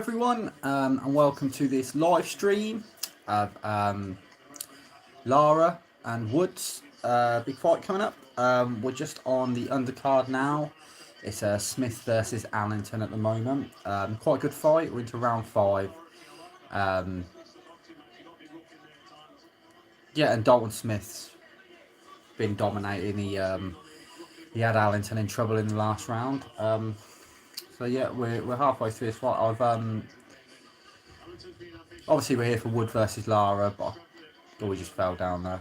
everyone, and welcome to this live stream of Lara and Woods big fight coming up. We're just on the undercard now. It's Smith versus Allington at the moment. Quite a good fight. We're into round 5. Yeah, and Dalton Smith's been dominating. He had Allington in trouble in the last round. So yeah, we're halfway through this fight. Obviously we're here for Wood versus Lara, but we just fell down there.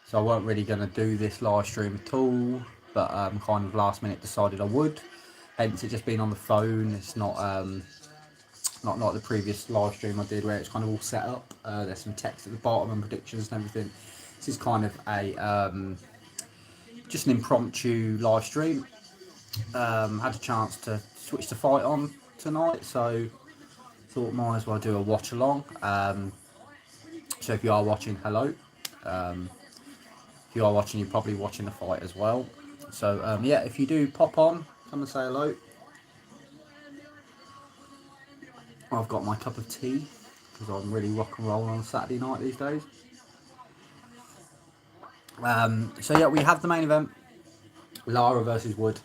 So I weren't really going to do this live stream at all, but kind of last minute decided I would. Hence it just being on the phone. It's not not like the previous live stream I did where it's kind of all set up. There's some text at the bottom and predictions and everything. This is kind of a just an impromptu live stream. Had a chance to switch the fight on tonight, so thought might as well do a watch along. So if you are watching, hello. If you are watching, you're probably watching the fight as well. So yeah, if you do pop on, come and say hello. I've got my cup of tea because I'm really rock and roll on a Saturday night these days. So yeah, we have the main event, Lara versus Wood.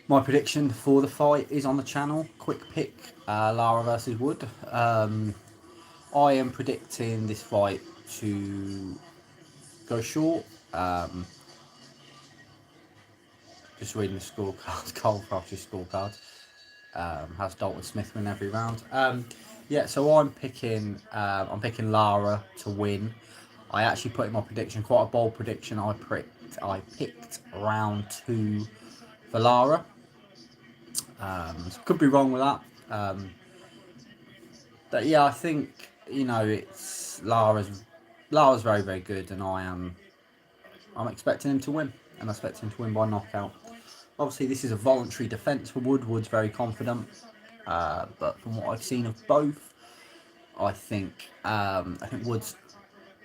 My prediction for the fight is on the channel. Quick pick, Lara versus Wood. I am predicting this fight to go short. Just reading the scorecards, Cole Frosty scorecards. Has Dalton Smith win every round. Yeah, so I'm picking Lara to win. I actually put in my prediction, quite a bold prediction. I picked round 2 for Lara. Could be wrong with that. But yeah, I think it's Lara's very, very good, and I'm expecting him to win, and I expect him to win by knockout. Obviously, this is a voluntary defence for Wood. Wood's very confident, but from what I've seen of both, I think Wood's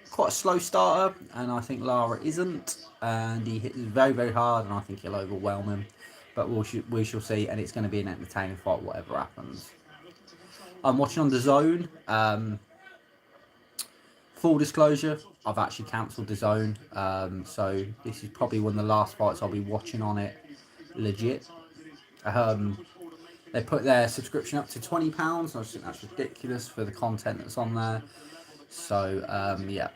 quite a slow starter, and I think Lara isn't, and he hits very, very hard, and I think he'll overwhelm him. But we shall see, and it's going to be an entertaining fight, whatever happens. I'm watching on the Zone. Full disclosure, I've actually cancelled the Zone, so this is probably one of the last fights I'll be watching on it. Legit. They put their subscription up to £20. I just think that's ridiculous for the content that's on there. So yeah,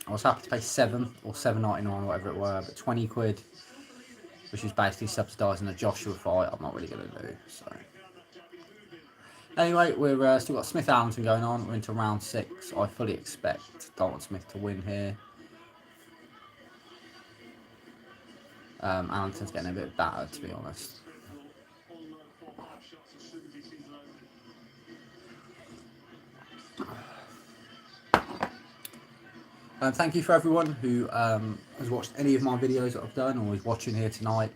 I was happy to pay £7 or £7.99, whatever it were, but 20 quid, which is basically subsidising a Joshua fight, I'm not really going to do. So anyway, we're still got Smith Allington going on. We're into round 6. I fully expect Dalton Smith to win here. Allington's getting a bit battered, to be honest. Thank you for everyone who has watched any of my videos that I've done or is watching here tonight.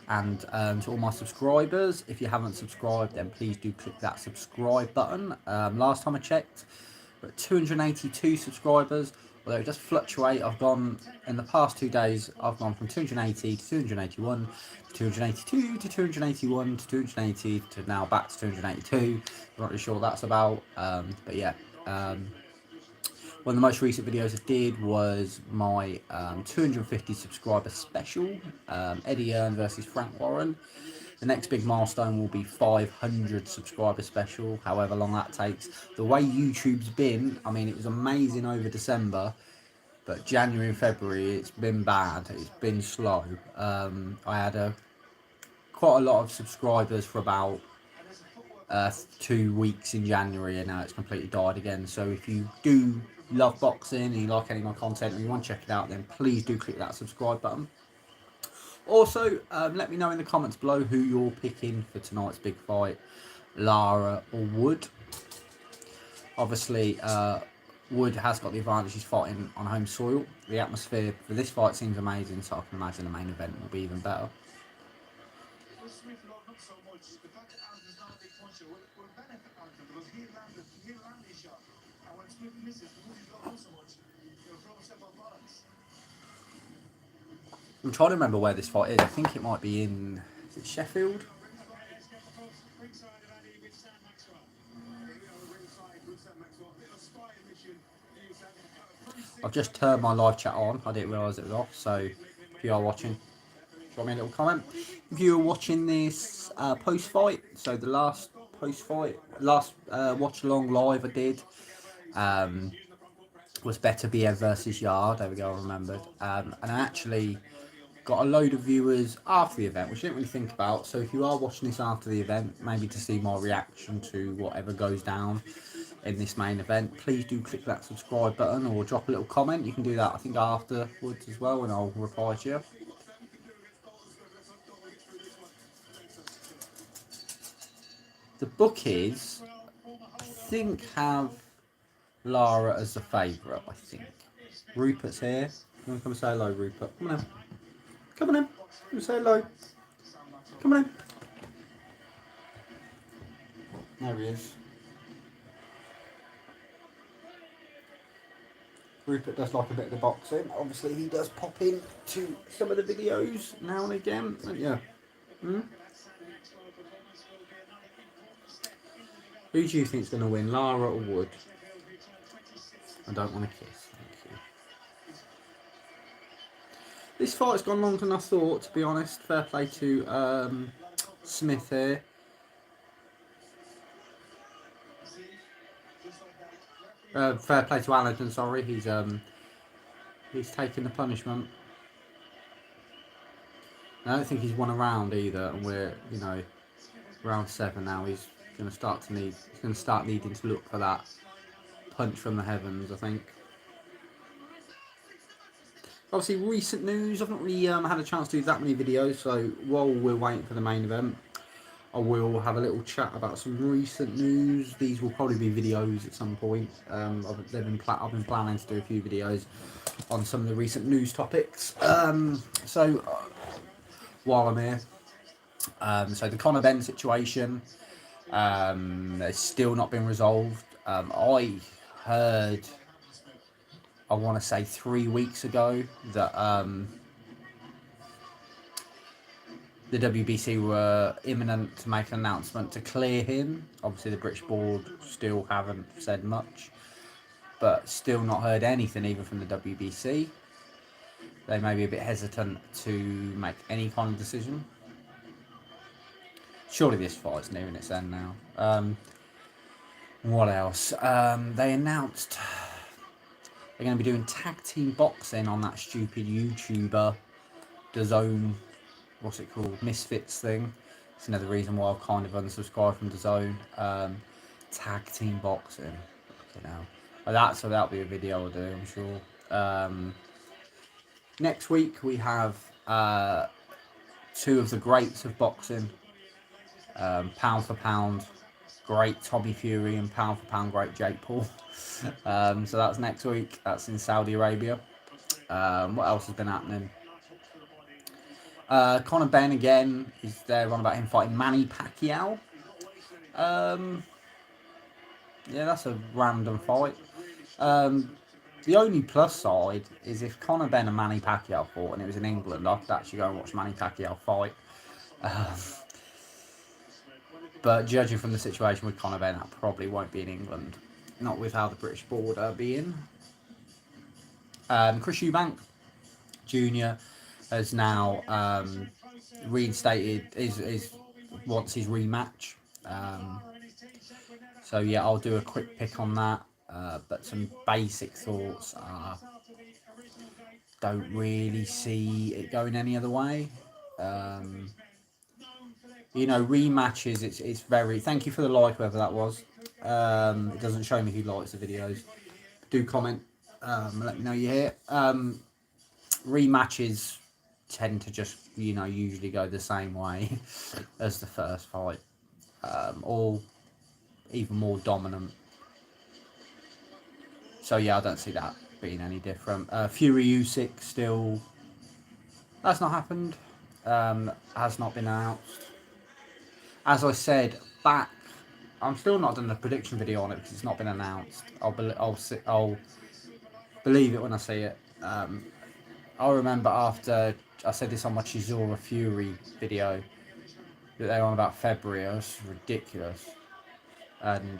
And to all my subscribers, if you haven't subscribed, then please do click that subscribe button. Last time I checked, we're at 282 subscribers. Although it does fluctuate. I've gone, in the past 2 days, I've gone from 280 to 281, to 282 to 281 to 280 to now back to 282. I'm not really sure what that's about. But yeah. One of the most recent videos I did was my 250 subscriber special, Eddie Earn versus Frank Warren. The next big milestone will be 500 subscriber special, however long that takes. The way YouTube's been, I mean, it was amazing over December, but January and February, it's been bad. It's been slow. I had quite a lot of subscribers for about 2 weeks in January, and now it's completely died again. So if you do love boxing and you like any of my content and you want to check it out, then please do click that subscribe button. Also, let me know in the comments below who you're picking for tonight's big fight, Lara or Wood. Obviously, Wood has got the advantage, he's fighting on home soil. The atmosphere for this fight seems amazing, so I can imagine the main event will be even better. I'm trying to remember where this fight is. I think it might be in, is it Sheffield? I've just turned my live chat on. I didn't realise it was off. So if you are watching, drop me a little comment. If you were watching this post-fight, so the last post-fight, last watch-along live I did was Better Biev versus Yard. There we go, I remembered. And I actually got a load of viewers after the event, which I didn't really think about. So if you are watching this after the event, maybe to see my reaction to whatever goes down in this main event, please do click that subscribe button or drop a little comment. You can do that, I think, afterwards as well, and I'll reply to you. The bookies, I think, have Lara as the favourite, I think. Rupert's here. You want to come and say hello, Rupert? Come on in. Come on in. Come and say hello. Come on in. There he is. Rupert does like a bit of the boxing. Obviously, he does pop in to some of the videos now and again. Yeah. Who do you think is going to win, Lara or Wood? I don't want to kiss. Thank you. This fight's gone longer than I thought, to be honest. Fair play to Smith here. Fair play to Allerton, sorry. He's taken the punishment. I don't think he's won a round either, and we're, you know, round 7 now. He's going to start needing to look for that punch from the heavens, I think. Obviously, recent news. I've not really had a chance to do that many videos, so while we're waiting for the main event, I will have a little chat about some recent news. These will probably be videos at some point. I've been planning to do a few videos on some of the recent news topics. While I'm here, so the Conor Benn situation has still not been resolved. I heard, I want to say 3 weeks ago, that the WBC were imminent to make an announcement to clear him. Obviously, the British board still haven't said much, but still not heard anything even from the WBC. They may be a bit hesitant to make any kind of decision. Surely this fight's nearing its end now. What else? They announced they're going to be doing tag team boxing on that stupid YouTuber, DAZN, what's it called? Misfits thing. It's another reason why I've kind of unsubscribed from DAZN. Tag team boxing. You know, that'll be a video I'll do, I'm sure. Next week we have 2 of the greats of boxing. Pound for pound great Tommy Fury and pound for pound great Jake Paul. So that's next week. That's in Saudi Arabia. What else has been happening? Conor Benn again. Is there on about him fighting Manny Pacquiao? Yeah, that's a random fight. The only plus side is if Conor Benn and Manny Pacquiao fought and it was in England, I could actually go and watch Manny Pacquiao fight. But judging from the situation with Conor Benn, that probably won't be in England. Not with how the British board are being. Chris Eubank Jr. has now reinstated, wants his rematch. So yeah, I'll do a quick pick on that. But some basic thoughts are, don't really see it going any other way. You know, rematches, it's very... Thank you for the like, whoever that was. It doesn't show me who likes the videos. Do comment, let me know you're here. Rematches tend to just, you know, usually go the same way as the first fight. Or even more dominant. So yeah, I don't see that being any different. Fury Usyk still... That's not happened. Has not been announced. As I said back, I'm still not done a prediction video on it because it's not been announced. I'll believe it when I see it. I remember after I said this on my Chisora Fury video that they were on about February. It was ridiculous. And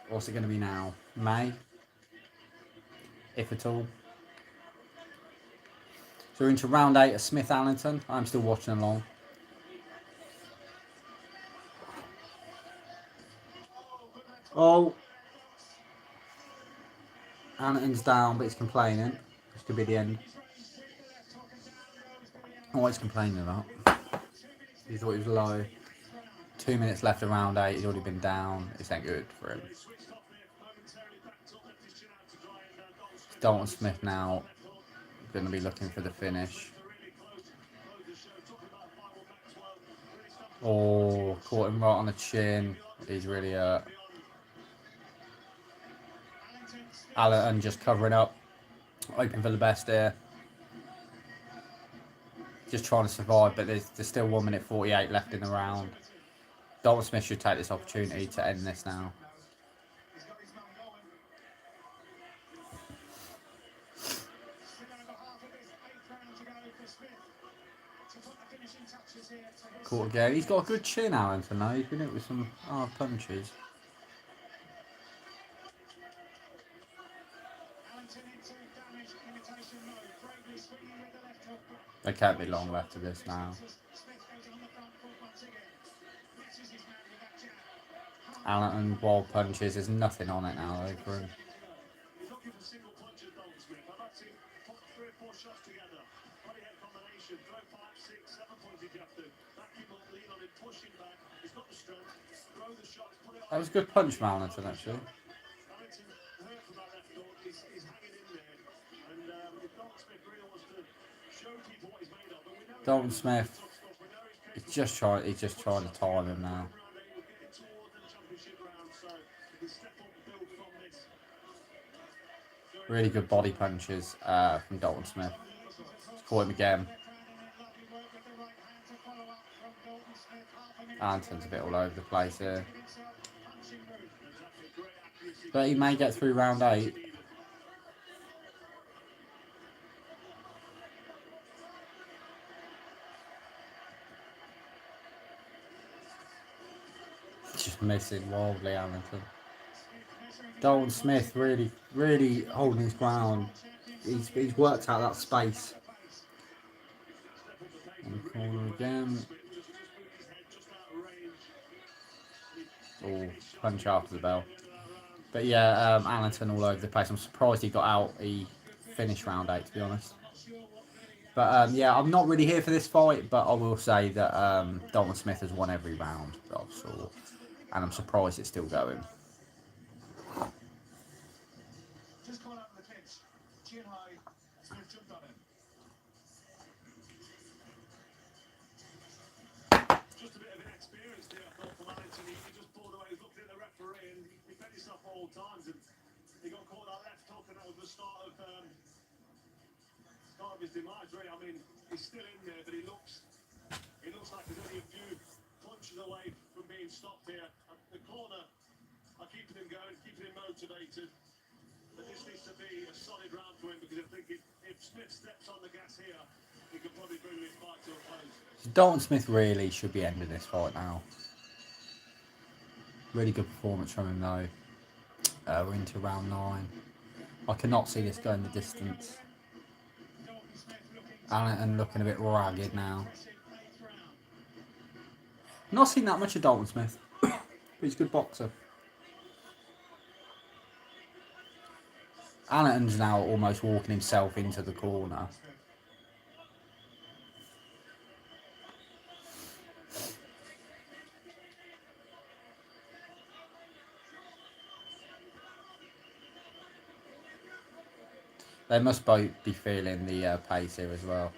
what's it going to be now? May, if at all. So we're into round 8 of Smith Allington. I'm still watching along. Oh, Allington's down, but he's complaining. This could be the end. Oh, what he's complaining about? He thought he was low. 2 minutes left of round 8. He's already been down. It's not good for him. Dalton Smith now going to be looking for the finish. Oh, caught him right on the chin. He's really hurt. Allington just covering up. Hoping for the best here. Just trying to survive, but there's still 1 minute 48 left in the round. Dalton Smith should take this opportunity to end this now. Caught again. He's got a good chin, Allington, though. He's been hit with some hard punches. There can't be long left of this now. Allington, wild punches. There's nothing on it now, though, for him. That was a good punch from Allington, actually. Dalton Smith, he's just trying to time him now. Really good body punches from Dalton Smith. Caught him again. Allington's a bit all over the place here. But he may get through round 8. Just missing wildly, Allington. Dalton Smith really holding his ground. He's worked out that space. On the corner again. Oh, punch after the bell. But yeah, Allington all over the place. I'm surprised he got out. He finished round 8, to be honest. But yeah, I'm not really here for this fight, but I will say that Dalton Smith has won every round that I've saw. And I'm surprised it's still going. Just a bit of inexperience there, I thought, from Allington. He just pulled away, he was looking at the referee, and he finished off all times, and he got caught that left hook, and that was the start of his demise, really. I mean, he's still in there, but he looks like there's only a few punches away from being stopped here. The corner are keeping him going, keeping him motivated. But this needs to be a solid round for him, because I think if Smith steps on the gas here, he could probably bring this fight to a close. Dalton Smith really should be ending this fight now. Really good performance from him, though. We're into round 9. I cannot see this going the distance. Allington looking a bit ragged now. Not seen that much of Dalton Smith, but he's a good boxer. Allington's now almost walking himself into the corner. They must both be feeling the pace here as well.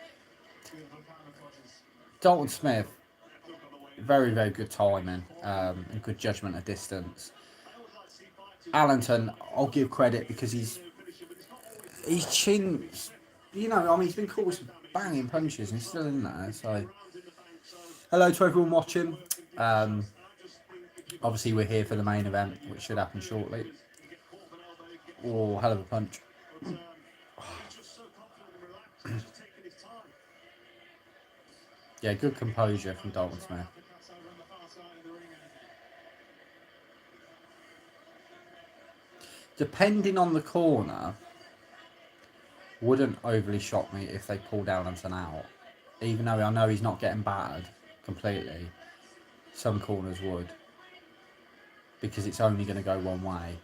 Dalton Smith, very, very good timing and good judgment of distance. Allington, I'll give credit because his chin, you know, I mean, he's been caught with some banging punches and he's still in there. So, hello to everyone watching. Obviously, we're here for the main event, which should happen shortly. Oh, hell of a punch. Yeah, good composure from Dalton Smith. depending on the corner, wouldn't overly shock me if they pull Allenton out. Even though I know he's not getting battered completely, some corners would. Because it's only going to go one way.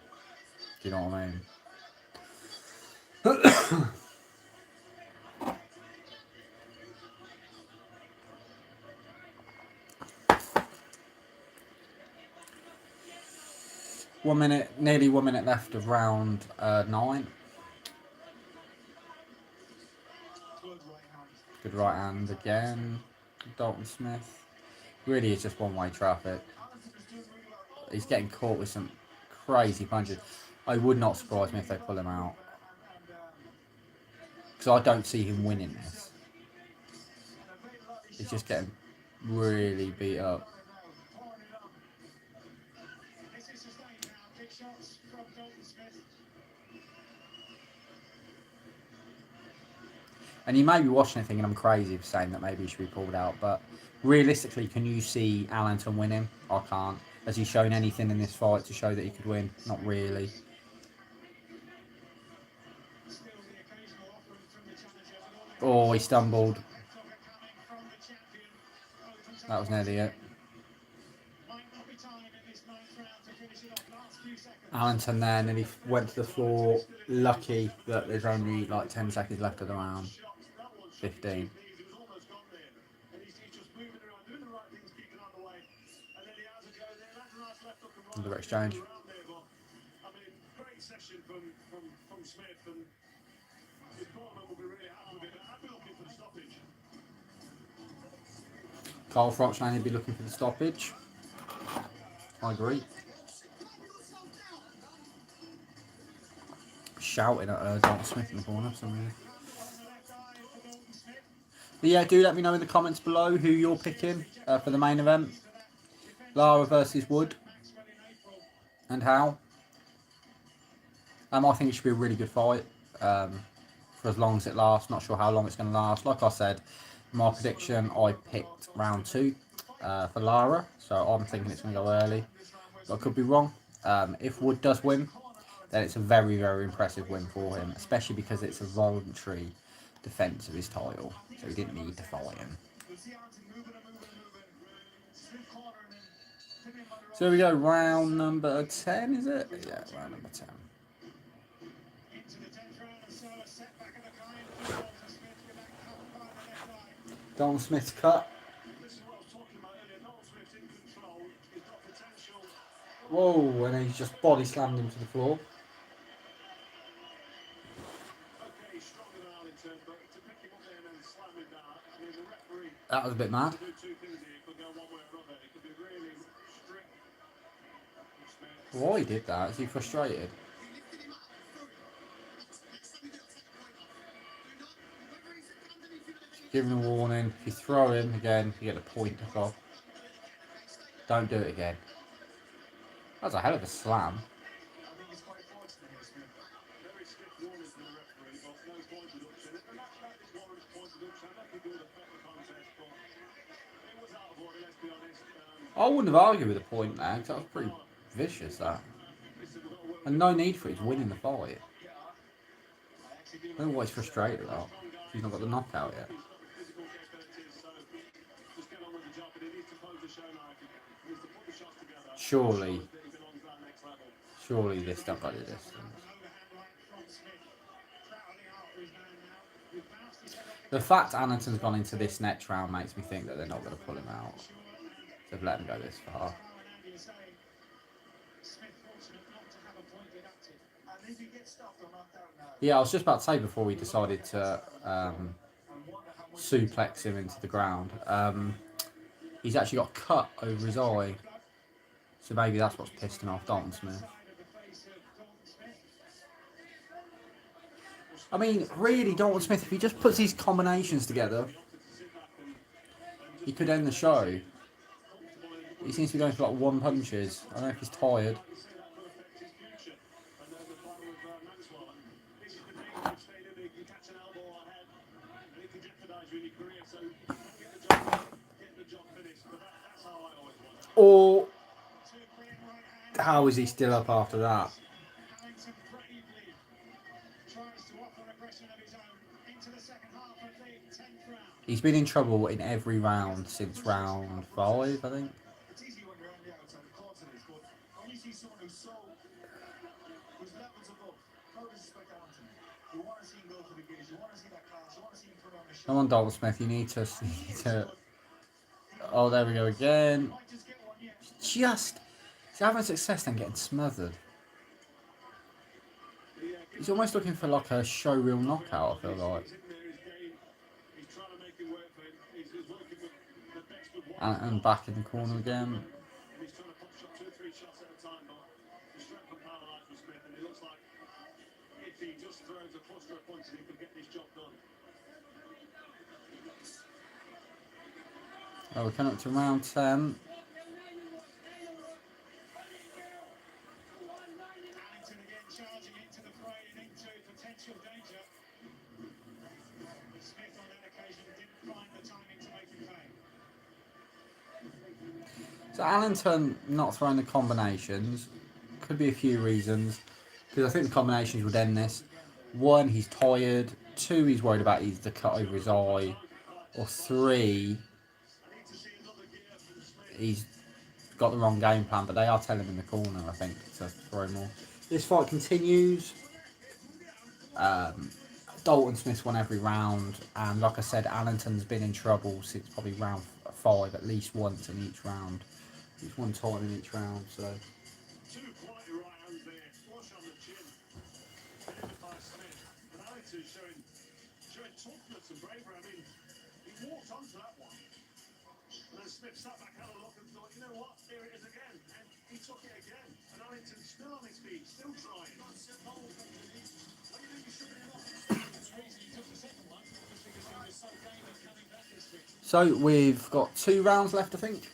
Do you know what I mean? 1 minute, nearly 1 minute left of round 9. Good right hand again. Dalton Smith. Really, it's just one-way traffic. He's getting caught with some crazy punches. I would not surprise me if they pull him out. Because I don't see him winning this. He's just getting really beat up. And you may be watching it thinking I'm crazy for saying that maybe he should be pulled out, but realistically, can you see Allenton winning? I can't. Has he shown anything in this fight to show that he could win? Not really. Oh, he stumbled. That was nearly it. Allenton there, and then he went to the floor. Lucky that there's only like 10 seconds left of the round. 15. Another exchange. Carl Froch may be looking for the stoppage. I agree. Shouting at Dalton Smith in the corner for some reason. But yeah, do let me know in the comments below who you're picking for the main event. Lara versus Wood. And how. I think it should be a really good fight for as long as it lasts. Not sure how long it's going to last. Like I said, my prediction, I picked round 2 for Lara. So I'm thinking it's going to go early. But I could be wrong. If Wood does win, then it's a very, very impressive win for him. Especially because it's a voluntary defence of his title. So he didn't need to fight him. So here we go, round number 10, is it? Yeah, round number 10. Dalton Smith's cut. Whoa, and he's just body slammed him to the floor. That was a bit mad. Why he did that? Is he frustrated? Give him a warning. If you throw him again, you get a point off. Don't do it again. That's a hell of a slam. I wouldn't have argued with a point there, because that was pretty vicious, that. And no need for it, he's winning the fight. I don't know what he's frustrated about. He's not got the knockout yet. Surely this don't go the distance. The fact Allenton's gone into this next round makes me think that they're not going to pull him out. They've let him go this far. Yeah, I was just about to say before we decided to suplex him into the ground, he's actually got a cut over his eye. So maybe that's what's pissed him off, Dalton Smith. I mean, really, Dalton Smith, if he just puts these combinations together, he could end the show. He seems to be going for like 1 punches. I don't know if he's tired. Or how is he still up after that? He's been in trouble in every round since round 5, I think. Come on, Dalton Smith, you need to. Oh, there we go again. Just. He's having success then getting smothered. He's almost looking for like a showreel knockout, I feel like. And back in the corner again. Oh, we're coming up to round 10. So Allington not throwing the combinations. Could be a few reasons. Because I think the combinations would end this. 1, he's tired. 2, he's worried about either the cut over his eye. Or 3, he's got the wrong game plan. But they are telling him in the corner, I think, to throw more. This fight continues. Dalton Smith's won every round. And like I said, Allington's been in trouble since probably round 5, at least once in each round. He's one time in each round, so. So we've got 2 rounds left, I think.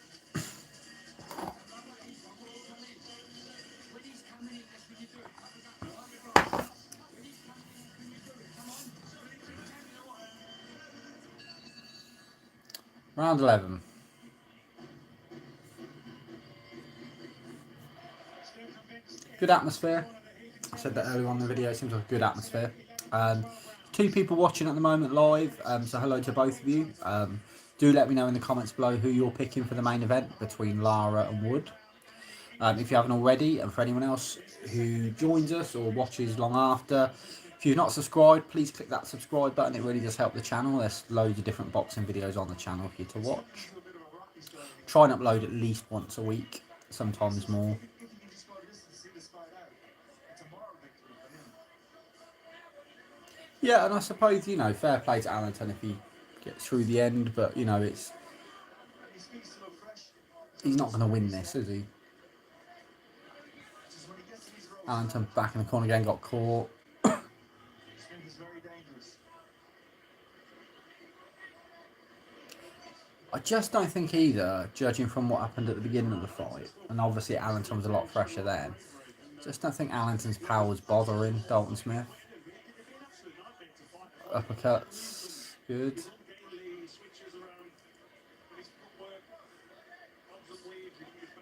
Round 11. Good atmosphere. I said that earlier on in the video. It seems like a good atmosphere. 2 people watching at the moment live. So hello to both of you. Do let me know in the comments below who you're picking for the main event between Lara and Wood. If you haven't already, and for anyone else who joins us or watches long after, if you've not subscribed, please click that subscribe button. It really does help the channel. There's loads of different boxing videos on the channel for you to watch. Try and upload at least once a week, sometimes more. Yeah, and I suppose, you know, fair play to Allington if he gets through the end, but, you know, he's not going to win this, is he? Allington back in the corner again, got caught. I just don't think either, judging from what happened at the beginning of the fight, and obviously Allington was a lot fresher then, just don't think Allington's power was bothering Dalton Smith. Uppercuts, good.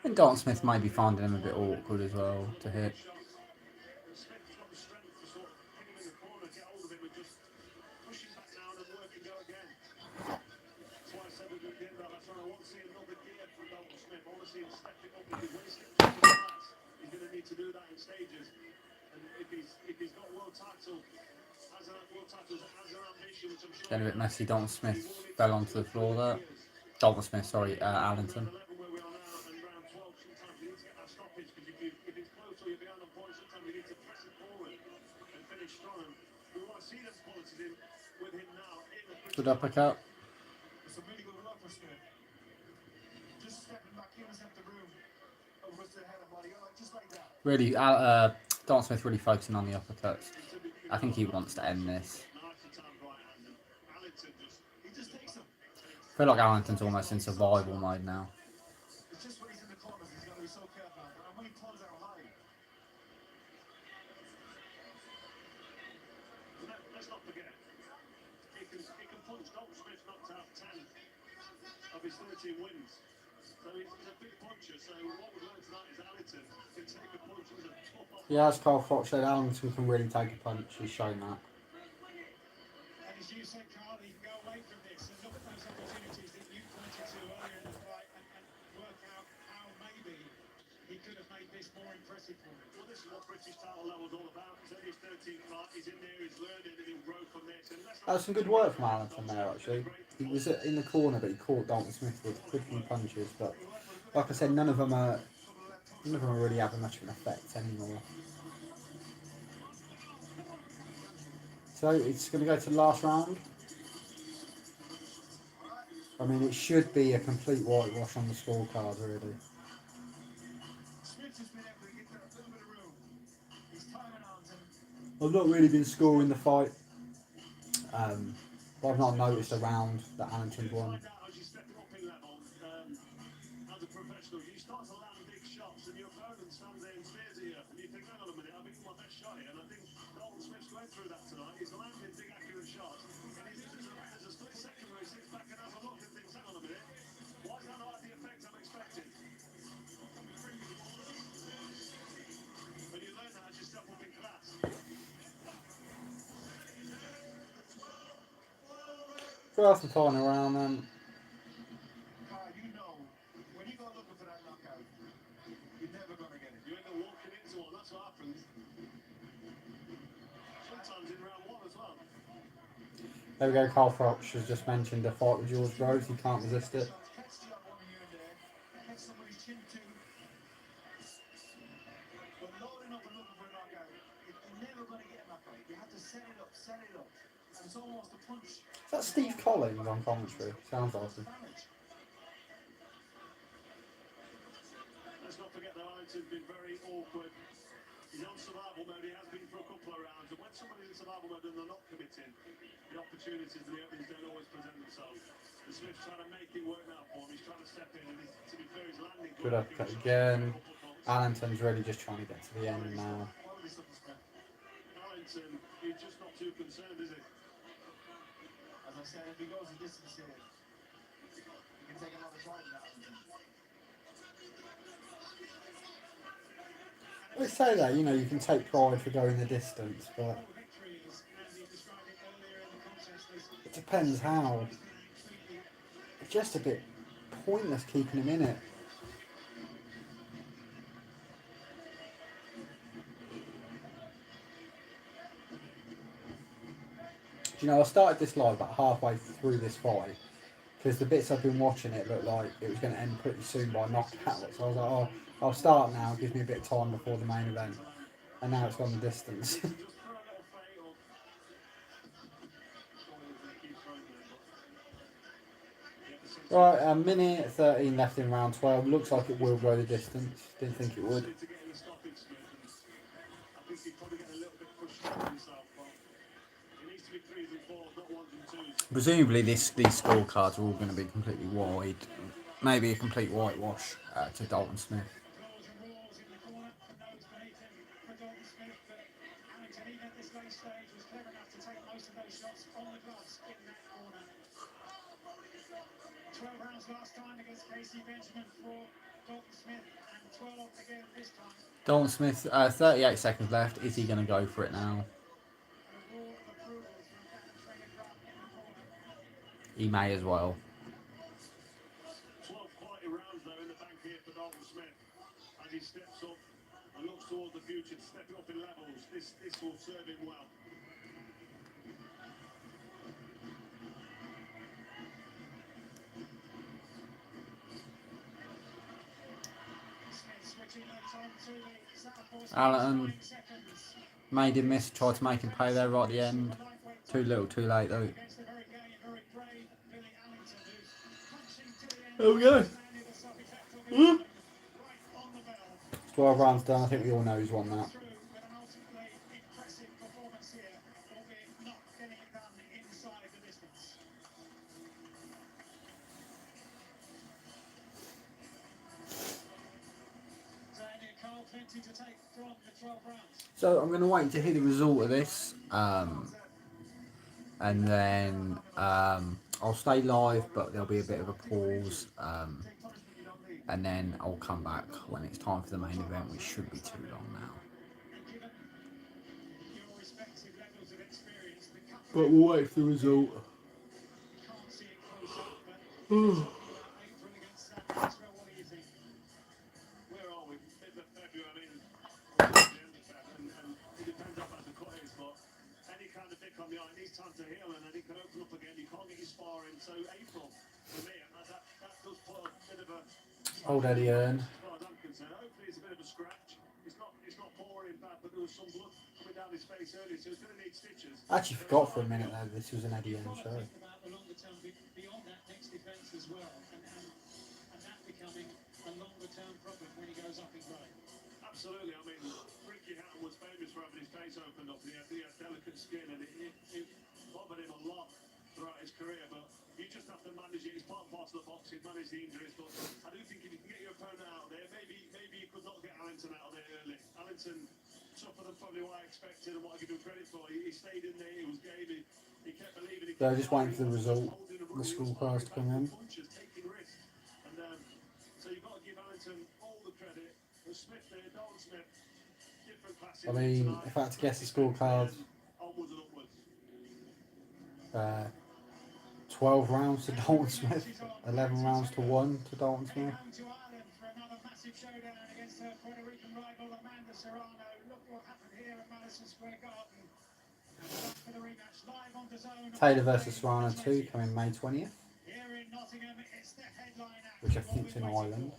And Dalton Smith might be finding him a bit awkward as well to hit. Getting a bit messy. Dalton Smith fell onto the floor there. Dalton Smith, sorry, Allington. Good uppercut. Really, Dalton Smith really focusing on the uppercuts. I think he wants to end this. I feel like Allington's almost in survival mode now. Yeah, as Carl Fox said, Allington can really take a punch. He's shown that. That was some good work from Allenton there, actually. He was in the corner, but he caught Dalton Smith with a good few punches. But like I said, none of them are really having much of an effect anymore. So it's going to go to the last round. I mean, it should be a complete whitewash on the scorecard, really. I've not really been scoring the fight, but I've not noticed a round that Allenton's won. First and final round then. There we go, Carl Froch has just mentioned a fight with George Groves, he can't resist it. Is that Steve Collins on commentary? Sounds like him. Let's not forget that Allenton's been very awkward. He's on survival mode, he has been for a couple of rounds, and when somebody's in survival mode and they're not committing, the opportunities and the openings don't always present themselves. And Smith's trying to make it work now for him, he's trying to step in, and to be fair, he's landing good. Good uppercut again. Allenton's really just trying to get to the end now. Allenton, he's just not too concerned, is he? As I said, if he goes the distance here, he can take another try in that. They say that, you know, you can take pride for going the distance, but it depends how. It's just a bit pointless keeping him in it. Do you know, I started this live about halfway through this fight because the bits I've been watching it looked like it was going to end pretty soon by knockout. So I was like, oh, I'll start now, it gives me a bit of time before the main event. And now it's gone the distance. Right, a minute 13 left in round 12. Looks like it will go the distance. Didn't think it would. Presumably these scorecards are all going to be completely wide. Maybe a complete whitewash to Dalton Smith. Dalton Smith, 38 seconds left. Is he going to go for it now? He may as well. 12 quality rounds though in the bank here for Dalton Smith as he steps up and looks towards the future, stepping up in levels. This will serve him well. Allen made him miss, tried to make him pay there right at the end. Too little, too late though. There we go. 12 rounds done. I think we all know who's won that. So I'm going to wait to hear the result of this, and then I'll stay live, but there'll be a bit of a pause, and then I'll come back when it's time for the main event, which shouldn't be too long now. But we'll wait for the result. time to heal, and then it can open up again. You can't get your sparring. So April for me, and that does put a bit of a Old Eddie Earn. as far as I'm concerned. Hopefully it's a bit of a scratch. It's not pouring bad, but there was some blood coming down his face earlier, so it's going to need stitches. I actually forgot for a minute though this was an Eddie Earn show. About the longer term beyond that next defence as well, and that becoming a longer term problem when he goes up in grade. Absolutely. I mean, Ricky Hatton was famous for having his face opened up. He had delicate skin, and it bothered him a lot throughout his career. But you just have to manage it. It's part and parcel of boxing, manage the injuries. But I do think if you can get your opponent out there, maybe you could not get Allington out of there early. Allington tougher than probably what I expected and what I give him credit for. He stayed in there. He was game. He kept believing. So just waiting for the result. The scorecards to come in. Taking risks, and so you've got to give Allington all the credit. Smith there, Dalton Smith, different classes. I mean, if I had to guess the scorecards, Onwards and upwards. 12 rounds to Dalton Smith, 11 rounds to 1 to Dalton Smith. Home to Ireland for another massive showdown against her Puerto Rican rival Amanda Serrano. Look what happened here at Madison Square Garden. And back for the rematch live on DAZN. Taylor versus Serrano 2 coming May 20th, Here in Nottingham, it's the headline act. which I think's in Ireland.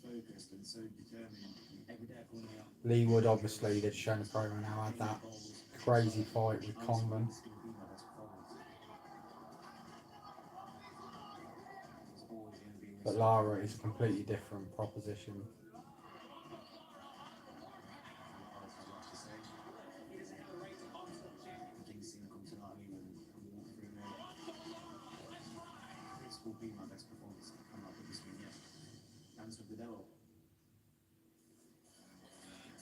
Focused and so determined every day calling up. Leigh Wood, obviously, they've shown the program now, had that crazy fight with Conlon. But Lara is a completely different proposition. This will be my best performance coming up with this one yet. Dance with the devil.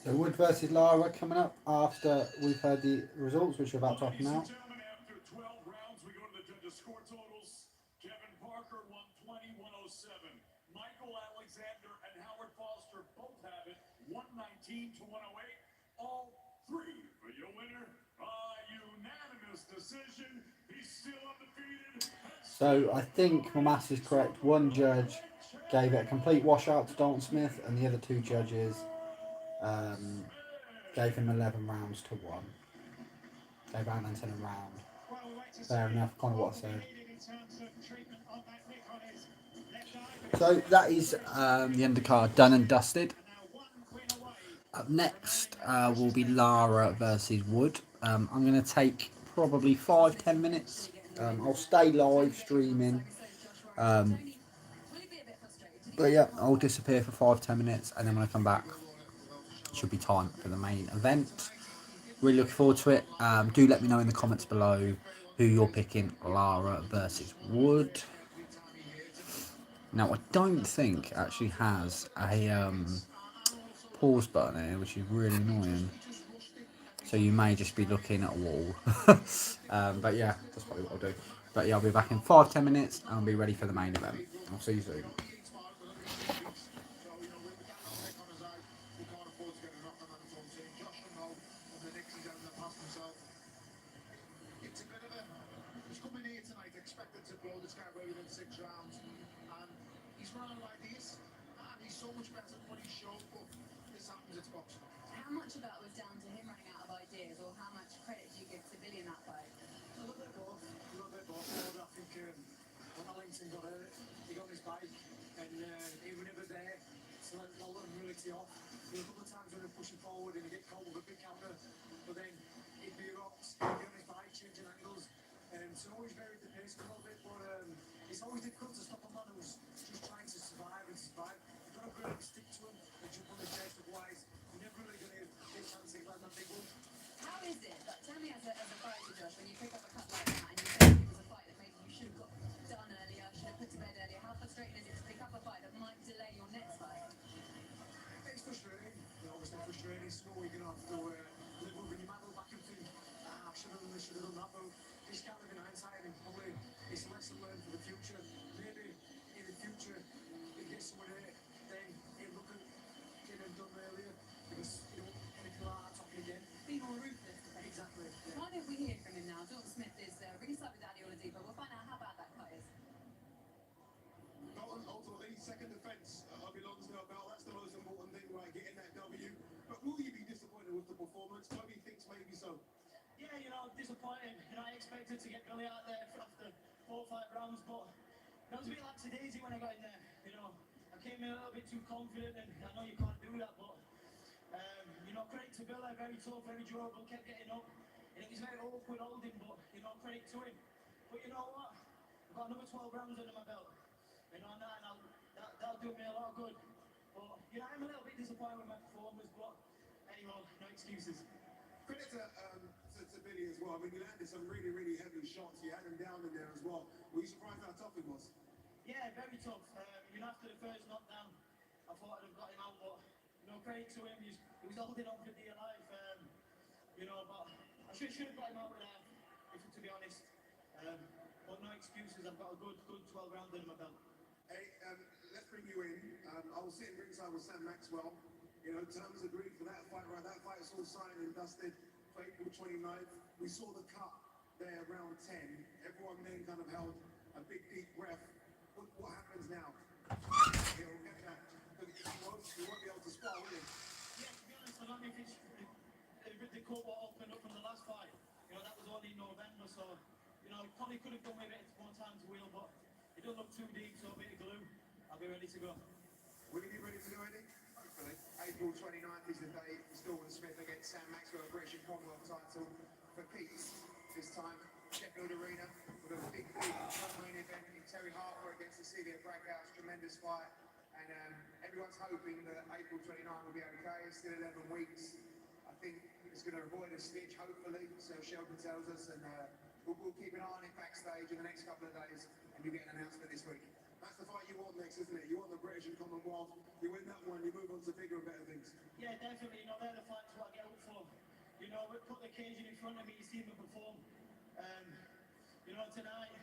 So Wood versus Lara coming up after we've heard the results, which are about to happen now. After 12 rounds, we go to the judges' score totals. Kevin Parker 120, 107. Michael Alexander and Howard Foster both have it 119 to 108. All three for your winner by unanimous decision. He's still undefeated. So I think my maths is correct. One judge gave it a complete washout to Dalton Smith, and the other two judges gave him 11 rounds to 1. Gave Allington a round. Fair enough, kind of what I said. So that is the undercard done and dusted. Up next will be Lara versus Wood. I'm going to take probably 5-10 minutes. I'll stay live streaming. But yeah, I'll disappear for 5-10 minutes, and then when I come back, it should be time for the main event. Really looking forward to it. Do let me know in the comments below who you're picking, Lara versus Wood. Now, I don't think it actually has a pause button here, which is really annoying. So you may just be looking at a wall. But yeah, that's probably what I'll do. But yeah, I'll be back in 5-10 minutes and I'll be ready for the main event. I'll see you soon. How much of that was down to him running out of ideas, or how much credit do you give to Billy in that fight? A little bit both. I think when Allington got hurt, he got on his bike and he was never there to let him really tee off. There were a couple of times when he was pushing forward and he'd get caught with a big counter, but then he'd be rocks, he'd get on his bike, changing angles. So always varied the pace a little bit, but it's always difficult to stop a man who's just trying to survive and survive. You've got to really stick to him and jump on the chest, otherwise you're never really going to get a chance to land that big one. How is it? Like, tell me as a fighter, Josh, when you pick up a cut like that and you think it was a fight that maybe you should have got done earlier, should have put to bed earlier. How frustrating is it to pick up a fight that might delay your next fight? It's frustrating. Obviously frustrating. It's no, you're going to have to live over your medal back and think, I should have done this, should have done that. But this can't live in hindsight, and probably it's a lesson learned for the future. Maybe in the future, if you get someone here, then you look at getting them done earlier, because you don't want anything like that happening again. Be more ruthless. Exactly. Yeah. Why don't we hear from him now? Dalton Smith is ringside with Daddy Oladipo. We'll find out how bad that cut is. Dalton, ultimately, the performance? Nobody thinks maybe so. Yeah, disappointing. I expected to get Billy out there after 4 or 5 rounds, but I was a bit lackadaisy when I got in there. I came in a little bit too confident, and I know you can't do that, but credit to Billy, very tough, very durable, kept getting up, and it was very awkward holding, but credit to him. But you know what? I've got another 12 rounds under my belt, and that'll do me a lot of good. But I'm a little bit disappointed with my performance, but anyhow, no excuses. Credit to Billy as well. I mean, you landed some really, really heavy shots. You had him down in there as well. Were you surprised how tough it was? Yeah, very tough. After the first knockdown, I thought I'd have got him out, but credit to him. He was holding on for dear life. But I should have got him out there, to be honest. But no excuses. I've got a good 12 rounds under my belt. Hey, let's bring you in. I was sitting ringside with Sam Maxwell. Terms agreed for that fight, right? That fight is all signed and dusted for April 29th. We saw the cut there around 10. Everyone then kind of held a big, deep breath. What happens now? He'll get that. He won't be able to spar, will he? Yeah, to be honest, I don't know if the court will open up from the last fight. That was only in November, so probably could have done with it more time to wheel, but it doesn't look too deep, so a bit of glue. I'll be ready to go. Will you be ready to go, Eddie? Hopefully. April 29th is the day. Stilwell Smith against Sam Maxwell, British Commonwealth title for Keats. This time, Sheffield Arena with a big main event in Terry Harper against Cecilia Brackhouse. Tremendous fight. And everyone's hoping that April 29 will be okay. It's still 11 weeks. I think it's going to avoid a stitch, hopefully, so Sheldon tells us. And we'll keep an eye on it backstage in the next couple of days, and you'll get an announcement this week. That's the fight you want next, isn't it? You want the British and Commonwealth. You win that one, you move on to bigger and better things. Yeah, definitely. They're the fights what I get up for. We put the occasion in front of me, you see me perform. Tonight,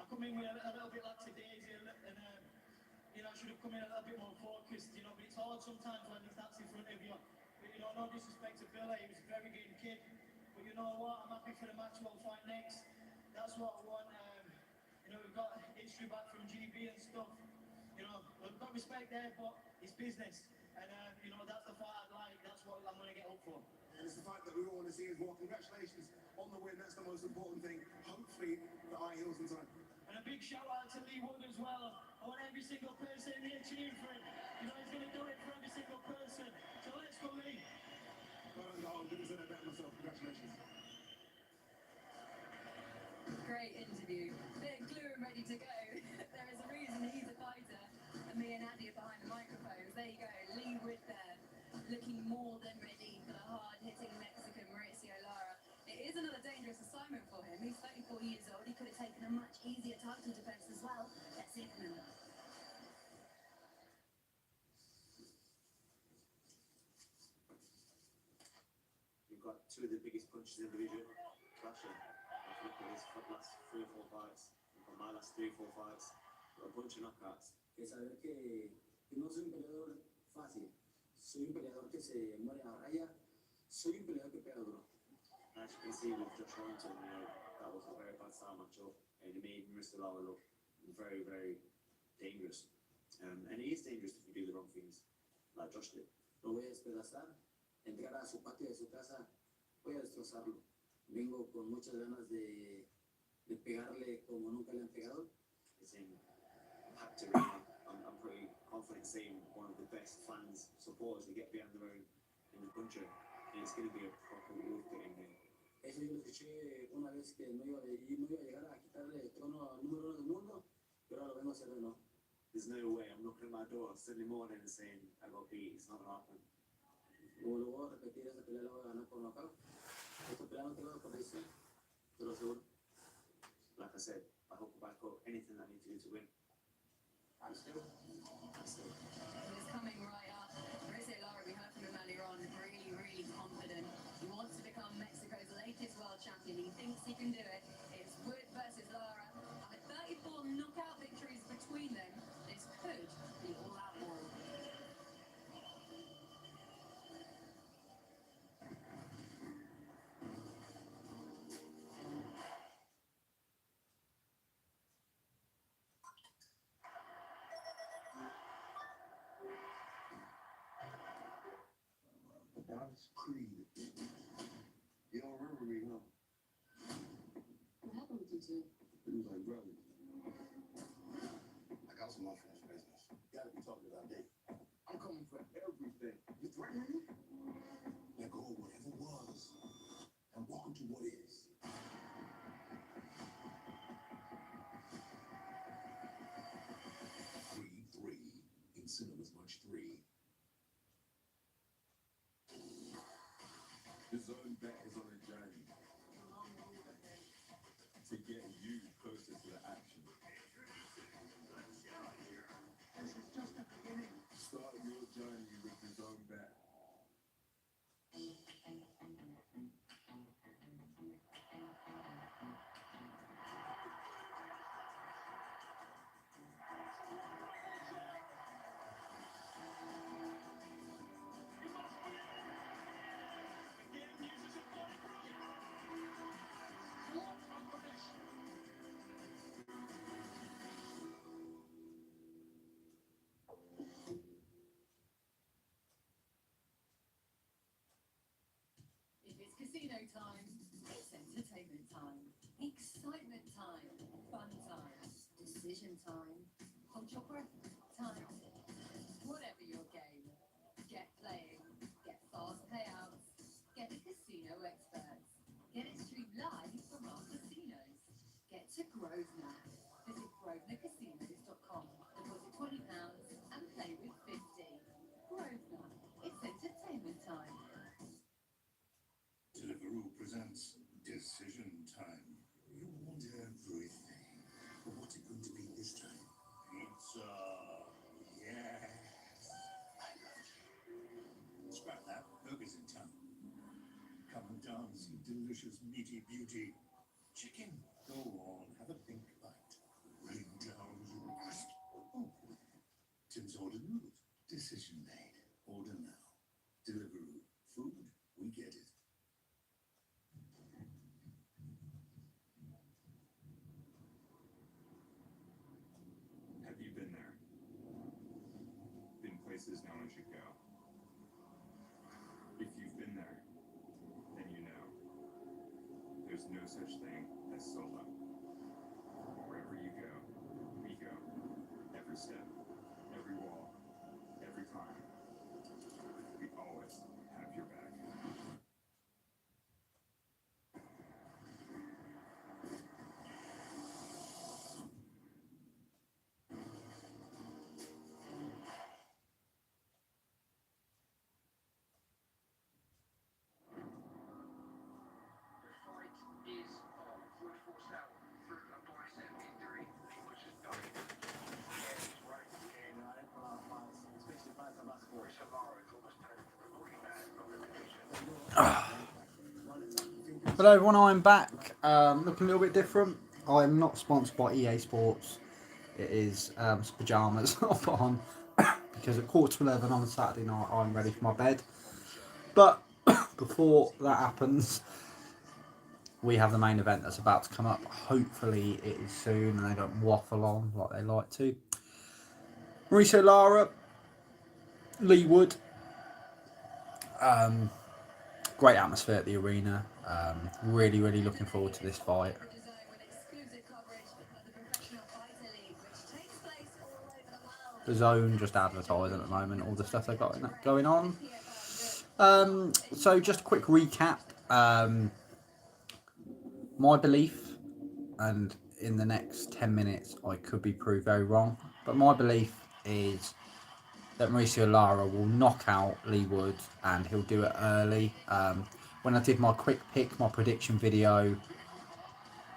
I come in with a little bit lackadaisy, and I should have come in a little bit more focused, but it's hard sometimes when that's in front of you. But no disrespect to Billy, he was a very game kid. But you know what, I'm happy for the Maxwell fight next. That's what I want. We've got history back from GB and stuff. We've got respect there, but it's business. And that's the fight I'd like, that's what I'm going to get up for. And it's the fight that we all want to see as well. Congratulations on the win, that's the most important thing. Hopefully, the high heels in time. And a big shout out to Leigh as well. I want every single person in here cheering for him. He's going to do it for every single person. So let's go, Leigh. Well done, I couldn't say that better myself. Congratulations. Great interview. Bit of glue and ready to go. There is a reason he's a fighter, and me and Andy are behind the microphones. There you go, Leigh there, looking more than ready for the hard-hitting Mexican Mauricio Lara. It is another dangerous assignment for him. He's 34 years old. He could have taken a much easier title defense as well. Let's see from him. You've got two of the biggest punches in the division, clashing. I've looked at his last 3 or 4 fights, and my last 3 or 4 fights, a bunch of knockouts. Que saber que no soy un peleador fácil, soy un peleador que se muere a raya, soy un peleador que pega duro. As you can see with Josh Warrington, that was a very bad style matchup, and it made Mauricio Lara look very, very dangerous. And it is dangerous if you do the wrong things, like Josh did. Lo voy a despedazar, entrar a su patio de su casa, voy a destrozarlo. Vengo con muchas ganas de pegarle como nunca le han pegado. It's in packed arena. I'm pretty confident saying one of the best fans, supporters that get behind the ring in the country. And it's going to be a proper wolf getting here. Eso yo lo escuché una vez que no iba a llegar a quitarle el trono al número 1 del mundo, pero ahora lo vengo a hacer de nuevo. There's no way I'm knocking at my door Sunday morning and saying I got beat. It's not going to happen. Como lo voy a repetir, esa pelea la voy a ganar por knockout. Esta pelea no te va a por decisión, te lo aseguro. Like I said, I hope to back up anything I need to do to win. I'm still. He's coming right up. Mauricio Lara, we heard from him earlier on, really, really confident. He wants to become Mexico's latest world champion. He thinks he can do it. It's Wood versus Lara. And with 34 knockout victories between them, this could be all-out war. God's creed me home. What happened with you two? It was like brothers. I got some unfinished business. Gotta be talking about Dave. I'm coming for everything. You threatening me? Let go of whatever was and walk into what is. 3-3 in cinemas March 3. The zone bet is on a journey to get you closer to the action. This is just the beginning. Start your journey with the zone bet. If it's casino time, it's entertainment time, excitement time, fun time, decision time, hold your breath time. Whatever your game, get playing, get fast payouts, get the casino experts. Get it streamed live from our casinos. Get to Grosvenor. Visit grosvenorcasinos.com. Deposit £20 and play with 50. Grosvenor, it's entertainment time. Deliveroo presents Decision Time. You want everything. But what's it going to be this time? Pizza. Yes. I love you. Scrap that. Burger's in town. Come and dance, you delicious meaty beauty. Chicken. Go on, have a pink bite. Rain down, you crisp. Oh, Tim's ordered noodles. Decision made. Order now. Deliveroo. Food, we get it. Have you been there? Been places no one should go. If you've been there, then you know. There's no such thing as solo. Wherever you go, we go. Every step, every wall, every time. We always have your back. Hello everyone, I'm back. Looking a little bit different. I'm not sponsored by EA Sports. It is some pyjamas I've put on because at 11:15 on Saturday night I'm ready for my bed. But before that happens, we have the main event that's about to come up. Hopefully it is soon and they don't waffle on like they like to. Mauricio, Lara, Leigh Wood. Great atmosphere at the arena. Really looking forward to this fight. The Zone just advertising at the moment all the stuff they've got going on. So just a quick recap. My belief, and in the next 10 minutes I could be proved very wrong, but my belief is that Mauricio Lara will knock out Leigh Wood and he'll do it early. When I did my quick pick, my prediction video,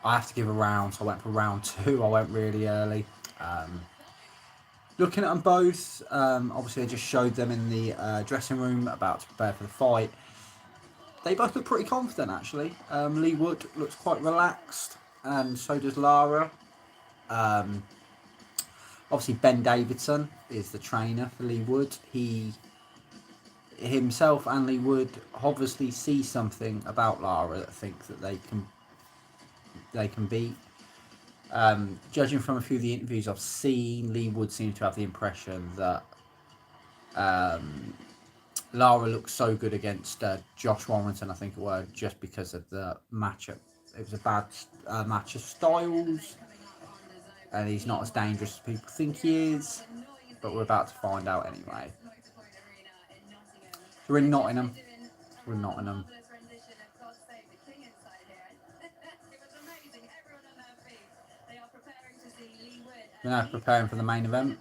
I have to give a round, so I went for round 2. I went really early. Looking at them both, obviously I just showed them in the dressing room about to prepare for the fight. They both look pretty confident actually. Leigh Wood looks quite relaxed and so does Lara. Obviously Ben Davidson is the trainer for Leigh Wood. He himself and Leigh Wood obviously see something about Lara that think that they can beat. Judging from a few of the interviews I've seen, Leigh Wood seems to have the impression that Lara looked so good against Josh Warrington, I think it was, just because of the matchup. It was a bad match of styles, and he's not as dangerous as people think he is, but we're about to find out anyway. So we're in Nottingham. We're in Nottingham. We're now preparing for the main event.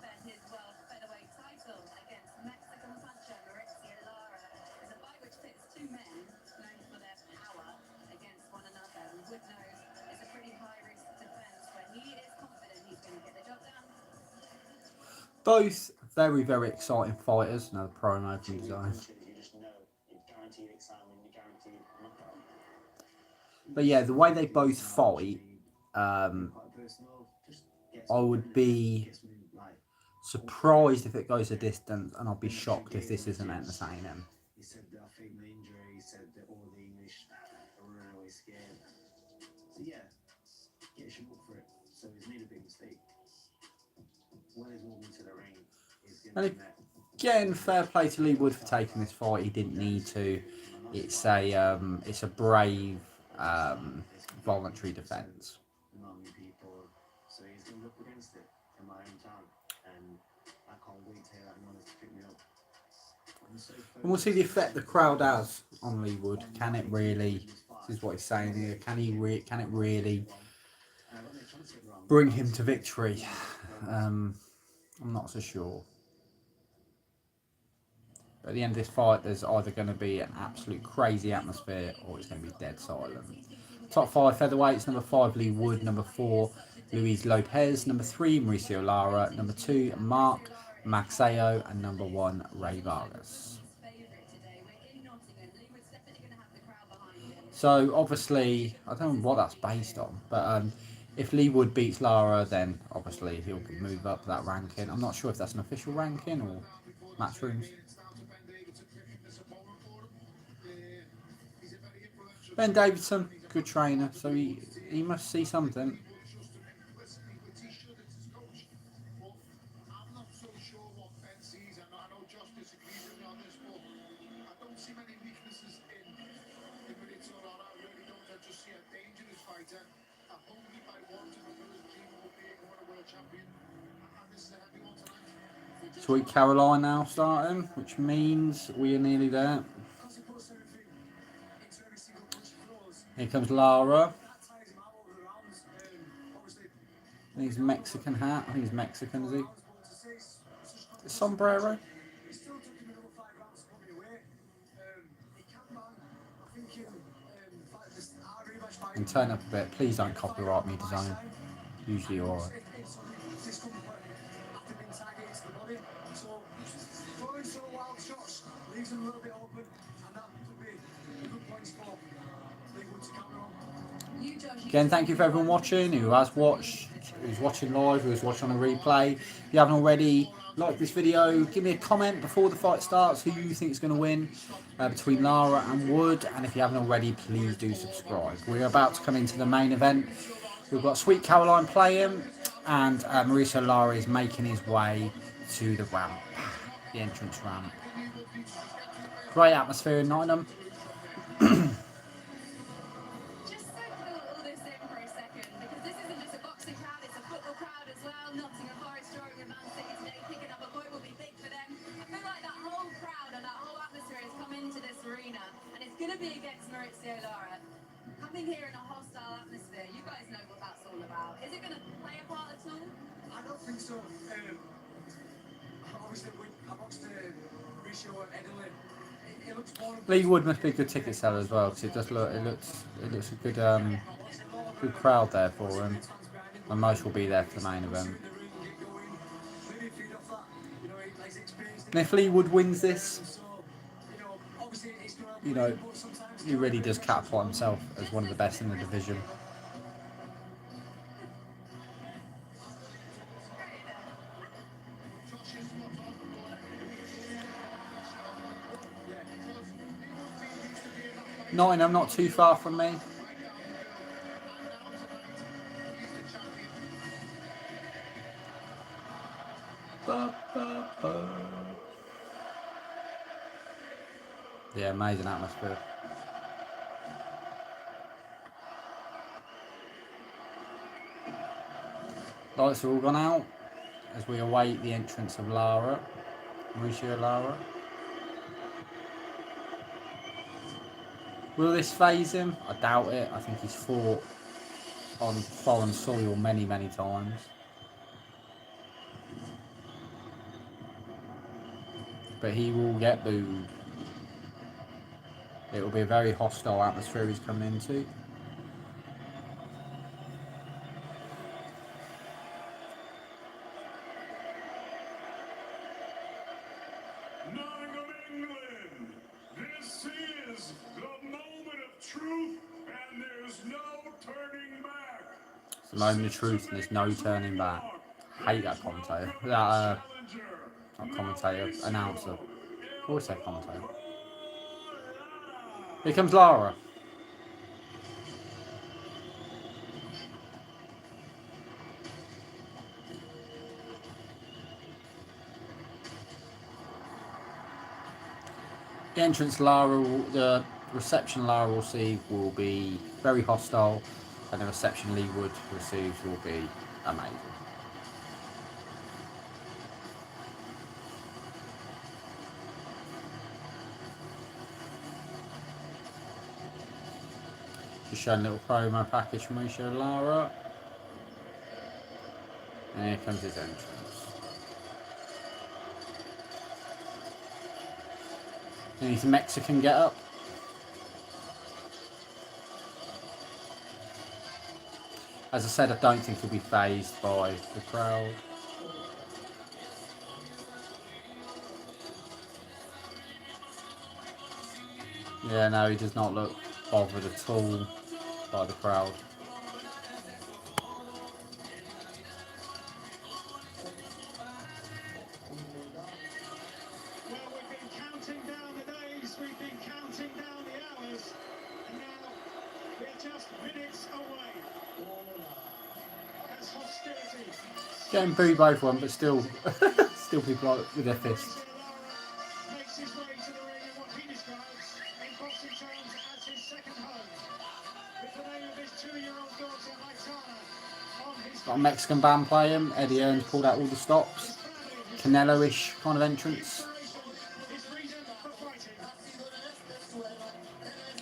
Both very, very exciting fighters. Another promo from design. But yeah, the way they both fight, I would be surprised if it goes a distance, and I'll be shocked if this isn't entertaining. He said that I faked my injury. He said that all the English are really scared. So yeah, get him up for it. So he's made a big mistake. When he's moving to the ring, he's going to be met. Again, fair play to Leigh Wood for taking this fight. He didn't need to. It's a brave voluntary defence. So he's going to look against it in my hometown, and I can't wait to hear that anyone to pick me up. And we'll see the effect the crowd has on Leigh Wood. Can it really? This is what he's saying here. Can it really bring him to victory? I'm not so sure. At the end of this fight, there's either going to be an absolute crazy atmosphere or it's going to be dead silent. Top 5 featherweights: number 5, Leigh Wood; number 4, Luis Lopez; number 3, Mauricio Lara; number 2, Mark Maxeo; and number 1, Ray Vargas. So obviously, I don't know what that's based on, but if Leigh Wood beats Lara, then obviously he'll move up that ranking. I'm not sure if that's an official ranking or Matchrooms. Ben Davidson, good trainer, so he must see something. I'm not so sure what Ben sees. I know Josh disagrees with me on this, but I don't see many weaknesses in Mauricio Lara. I really don't. I just see a dangerous fighter, a hungry by wanting to fulfill his dream of being a world champion. And this is a heavy one tonight. Sweet Caroline now starting, which means we are nearly there. Here comes Lara. And his Mexican hat. I think he's Mexican, is he? The sombrero. And turn up a bit. Please don't copyright me, design. Usually you're alright. Again, thank you for everyone watching, who has watched, who's watching live, who's watching on a replay. If you haven't already, like this video, give me a comment before the fight starts who you think is going to win between Lara and Wood. And if you haven't already, please do subscribe. We're about to come into the main event. We've got Sweet Caroline playing, and Mauricio Lara is making his way to the ramp, the entrance ramp. Great atmosphere in Nottingham. Against Mauricio Lara, coming here in a hostile atmosphere, you guys know what that's all about. Is it going to play a part at all? I don't think so. Obviously, I watched Mauricio and Italy. It looks more. Leigh Wood must be a good ticket seller as well, because it does look. It looks a good crowd there for him, and most will be there for the main event. And if Leigh Wood wins this, you know, he really does catapult himself as one of the best in the division. Nottingham, not too far from me. Yeah, amazing atmosphere. Lights are all gone out as we await the entrance of Lara, Mauricio Lara. Will this phase him? I doubt it. I think he's fought on foreign soil many, many times. But he will get booed. It will be a very hostile atmosphere he's coming into. Nottingham, England. This is the moment of truth, and there's no turning back. It's the moment of truth and there's no turning back. I hate that commentator. That, not commentator, announcer. I always say commentator. Here comes Lara. The entrance Lara, the reception Lara will receive will be very hostile, and the reception Leigh Wood receives will be amazing. Just showing a little promo package from Mauricio Lara. And here comes his entrance. And he's a Mexican get up. As I said, I don't think he'll be phased by the crowd. Yeah, no, he does not look bothered at all by the crowd. Well, we've been counting down the days, we've been counting down the hours, and now we're just minutes away. As hostility. Getting booed by everyone, but still, still people like with their fists. Mauricio Lara makes his way to the ring in what he describes in boxing terms as his second home. With the name of his 2-year-old daughter, Lara, on his Got a Mexican band playing. Eddie Earns pulled out all the stops. Canelo-ish kind of entrance. his reason for fighting.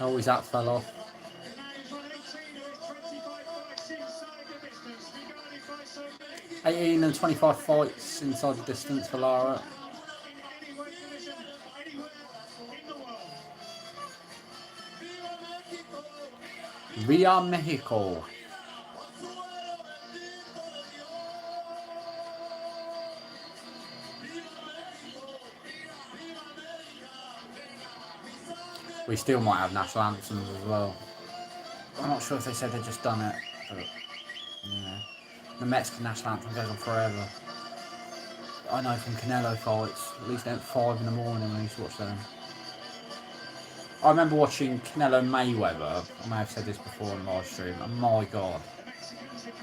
Oh, his hat fell off. And now he's won 18 of his 25 fights inside the distance, regarded by so many 18 and 25 fights inside the distance for Lara. in any weight division, anywhere in the world. Via Mexico. We still might have national anthems as well. I'm not sure if they said they'd just done it, but yeah. The Mexican national anthem goes on forever. I know from Canelo fights, at least at 5 in the morning when I used to watch them. I remember watching Canelo Mayweather, I may have said this before on live stream, and my god,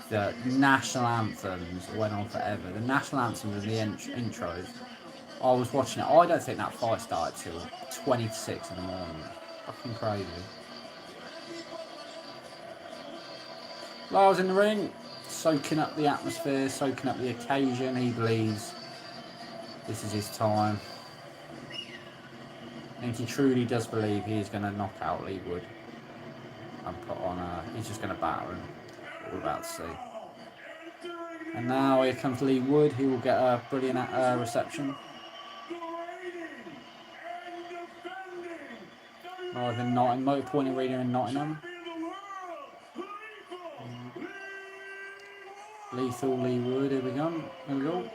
the national anthems went on forever. The national anthems and the intros, I was watching it, I don't think that fight started till 20 to 6 in the morning. Fucking crazy. Lara's in the ring, soaking up the atmosphere, soaking up the occasion. He believes this is his time. I think he truly does believe he is going to knock out Leigh Wood and put on he's just going to batter him. What we're about to see. And now here comes Leigh Wood. He will get a brilliant reception. Live in Nottingham, Motor Point Arena in Nottingham. Lethal Leigh Wood, here we go. Here we go.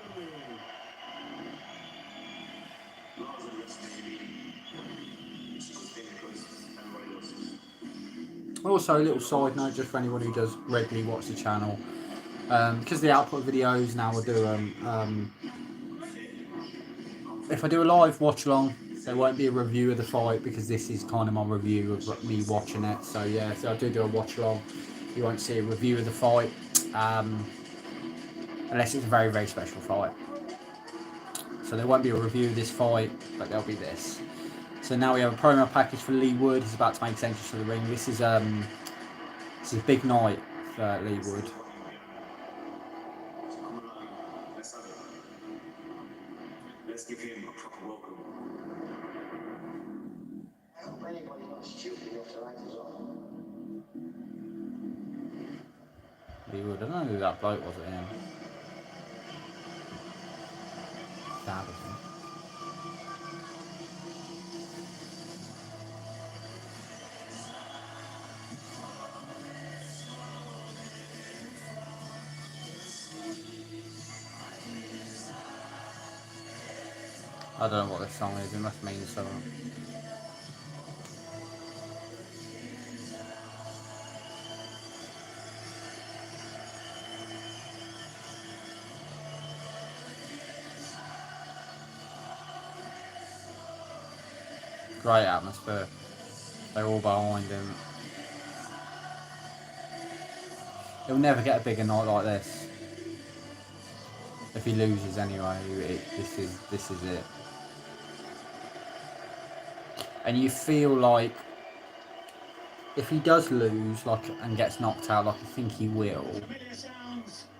Also, a little side note just for anyone who does regularly watch the channel. Because the output videos now will do if I do a live watch along, there won't be a review of the fight because this is kind of my review of me watching it. So yeah, so I do a watch along. You won't see a review of the fight unless it's a very, very special fight. So there won't be a review of this fight, but there'll be this. So now we have a promo package for Leigh Wood. He's about to make his entrance to the ring. This is a big night for Leigh Wood. So come along, let's have it. Let's give him a proper welcome. I hope anybody's not stupid enough to write us off. Leigh Wood. I don't know who that bloke was at the end. Sad, I think. I don't know what this song is, it must mean something. Great atmosphere. They're all behind him. He'll never get a bigger night like this. If he loses anyway, this is it. And you feel like if he does lose, and gets knocked out, like I think he will.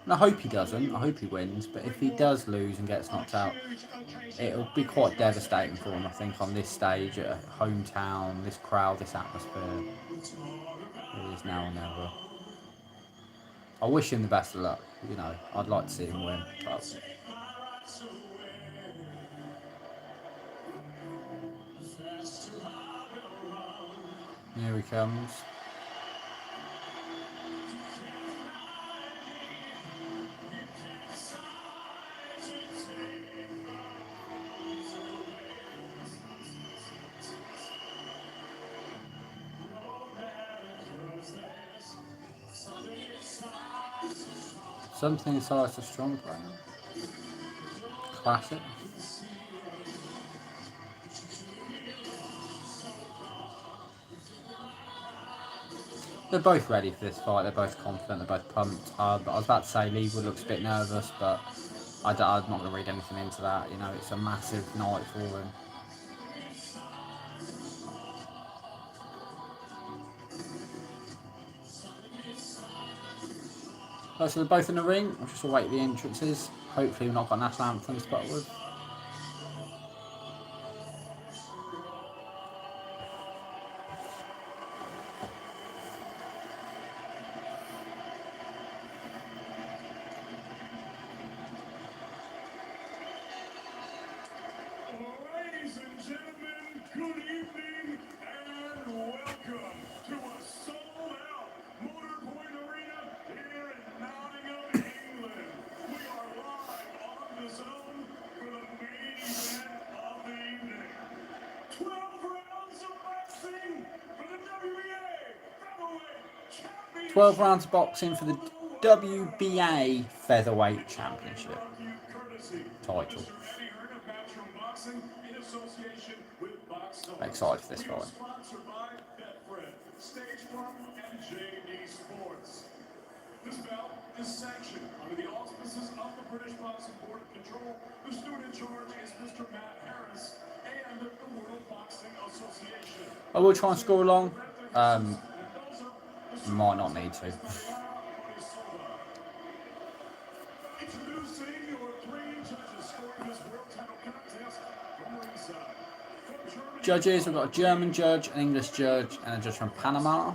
And I hope he doesn't. I hope he wins. But if he does lose and gets knocked out, it'll be quite devastating for him. I think on this stage, at a hometown, this crowd, this atmosphere. It is now or never. I wish him the best of luck. You know, I'd like to see him win. But here he comes. Something inside so strong for him. Classic. They're both ready for this fight. They're both confident. They're both pumped. But I was about to say Leigh Wood looks a bit nervous, but I'm not going to read anything into that. You know, it's a massive night for him. So they're both in the ring. I'll just await the entrances. Hopefully we've not got national anthem to start with. Ladies and gentlemen, good evening and welcome to a sold-out Motor Point Arena here in Nottingham, England. We are live on the zone for the main event of the evening. 12 rounds of boxing for the WBA Featherweight Championship. 12 rounds of boxing for the WBA Featherweight Championship title. I'm excited for this fight. Sponsored by Betfred, Stage Farm, and JD Sports. This bout is sanctioned under the auspices of the British Boxing Board of Control. The steward in charge is Mr. Matt Harris and the World Boxing Association. I will try and score along. Might not need to. Introducing your three judges scoring this world title contest from ringside. Judges, we've got a German judge, an English judge, and a judge from Panama.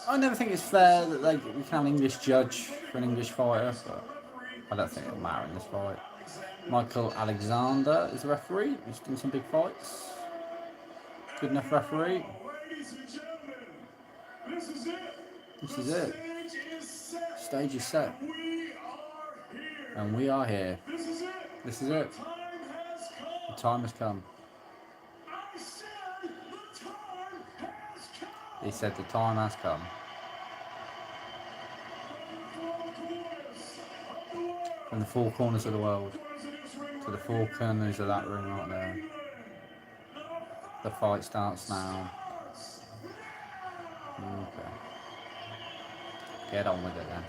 I never think it's fair that we can have an English judge for an English fighter, but I don't think it'll matter in this fight. Michael Alexander is the referee. He's done some big fights. Good enough referee. Ladies and gentlemen, this is it. This is it. Stage is set. We are here. And we are here. This is it. This is it. The time has come. The time has come. I said the time has come. He said the time has come. From the four corners of the world to the four corners of that room right there. The fight starts now. Okay. Get on with it then.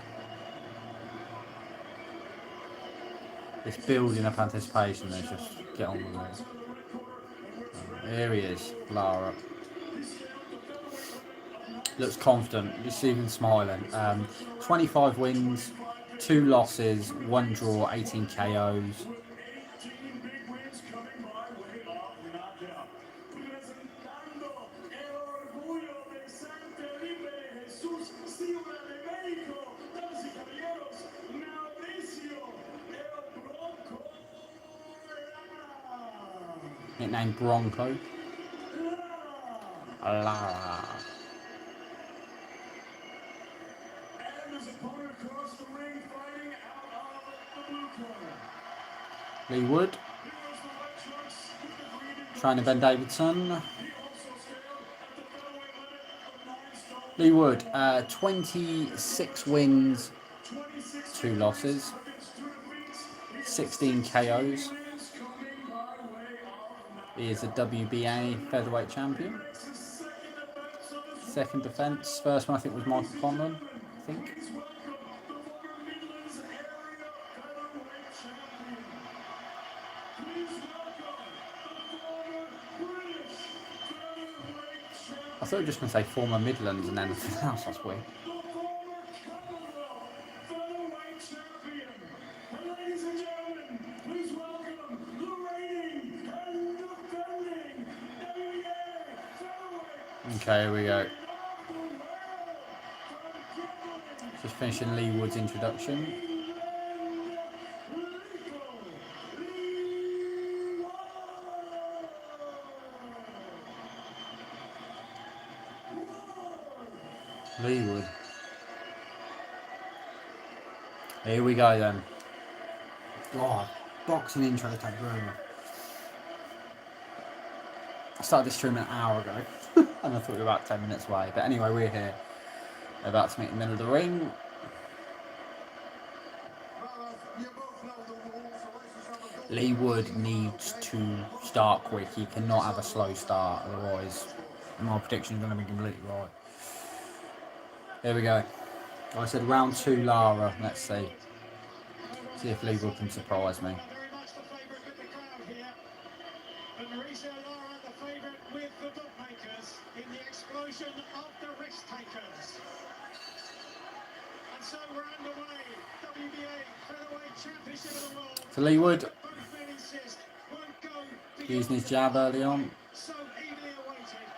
This building up anticipation, they just get on with it. Here he is, Lara. Looks confident, just even smiling. 25 wins, 2 losses, 1 draw, 18 KOs. 18 big wins coming by way of knockout. Presentando el orgullo de San Felipe, Jesús Ciudad de México. Damas y caballeros, Mauricio, el Bronco Lara. Nicknamed Bronco. Lara. And his opponent across the ring fighting out of the blue corner. Lee Wood. He wears the white trunks with the green and Trying to Ben Davidson. he also scaled at the featherweight limit of 9 stone. Lee Wood, 26 wins, 26 2 losses, against 2 defeats. 16 KOs. Wins coming by way of He is a WBA featherweight champion. his Second second defense of his defence. First one I think was Michael Conlon, I think. Please welcome the former Midlands area featherweight champion. Please welcome the former British featherweight champion. I thought you were just going to say former Midlands and then anything else, that's weird. The former Commonwealth featherweight champion. And ladies and gentlemen, please welcome the reigning and defending WBA featherweight Okay, here we go. of the world from Dublin. Just finishing Lee Wood's introduction. Lee Wood. Here we go then. God, boxing intro to take forever. I started this stream an hour ago, and I thought we were about 10 minutes away. But anyway, we're here. We're about to meet in the middle of the ring. Lee Wood needs to start quick. He cannot have a slow start, otherwise my prediction is going to be completely right. Here we go. I said round 2 Lara. Let's see. See if Lee Wood can surprise me. Very much the favourite with the crowd here. But Mauricio, Lara, the favourite with the bookmakers in the explosion of the risk takers. And so we're underway. WBA Featherweight Championship of the World. To Lee Wood. Both men insist won't go beyond Using his the jab line. early on. So eagerly awaited.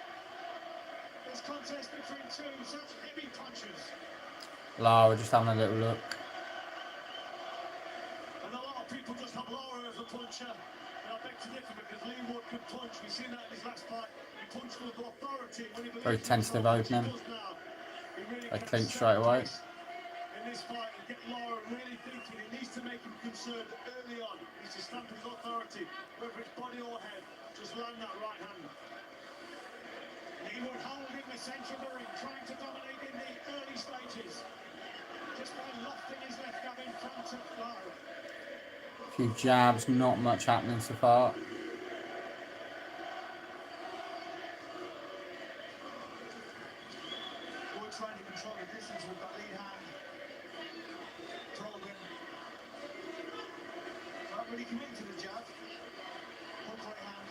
This contest between two such heavy punchers. Lara just having a little look. And a lot of people just have Lara as a puncher. And I beg to differ because Lee Wood could punch. We've seen that in his last fight. He punched with authority. When he Very tentative opening. They clinch straight away. In this fight, and get Lara really thinking. He needs to make him concerned early on. He needs to stamp his authority, whether it's body or head. Just land that right hand. He would hold in the centre of the ring, trying to dominate in the early stages. Just by lofting his left jab in front of Lara. A few jabs, not much happening so far. Wood trying to control the distance with that lead hand. Probing. Not really committing to the jab. Hook right hand,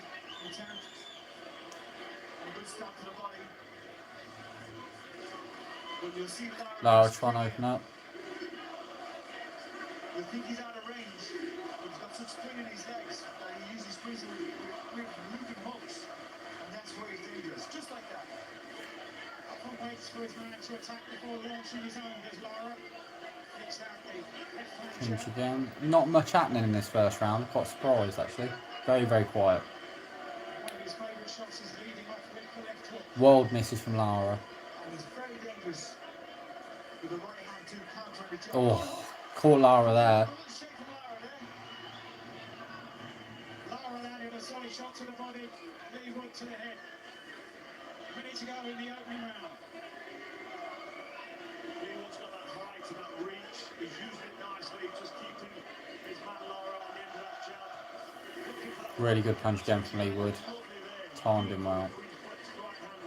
attempt. And a good stab to the body. But you'll see Lara trying to open up. You think he's out of range, but he's got such spring in his legs that he uses squeezing with moving hooks, and that's where he's dangerous, just like that. Upon waits for his man to attack before launching his own, does Lara. Exactly. Finish again. Not much happening in this first round. Quite surprised actually. Very, very quiet. One of his favourite shots is leading off with the left hook, Wild misses from Lara. and he's very dangerous with the right hand to counter the jab. Oh, caught Lara there. Good shake from Lara there. Lara landed a solid shot to the body, Lee Wood to the head. A minute to go in the opening round. Lee Wood's got that height and that reach. He's using it nicely, just keeping his man Lara on the end of that jab. Looking for that Really good punch again from Lee Wood. lovely there. Timed him well. Reflex right hand.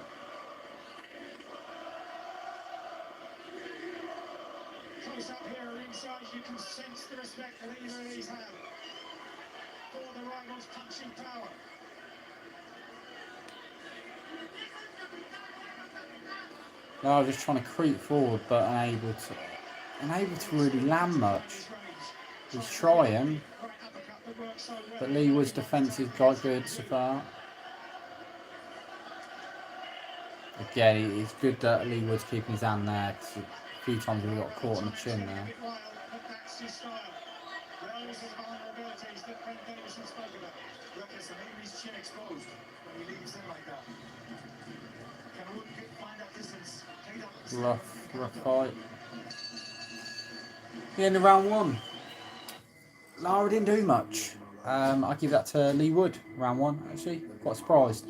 Close up here ringside, you can sense the respect that either of these have for the rival's punching power. Lara just trying to creep forward, but unable to really land much. He's trying, but Leigh Wood's defence is quite good so far. Again, it's good that Leigh Wood's keeping his hand there, because a few times we got caught on the chin there. That's his style. Those are the vulnerabilities that Ben Davison spoke about. Look, listen, even his chin exposed when he leaves in like that. Can Wood find that distance? Take that Rough fight. The end of round 1. Lara didn't do much. I give that to Leigh Wood, round 1, actually. Quite surprised.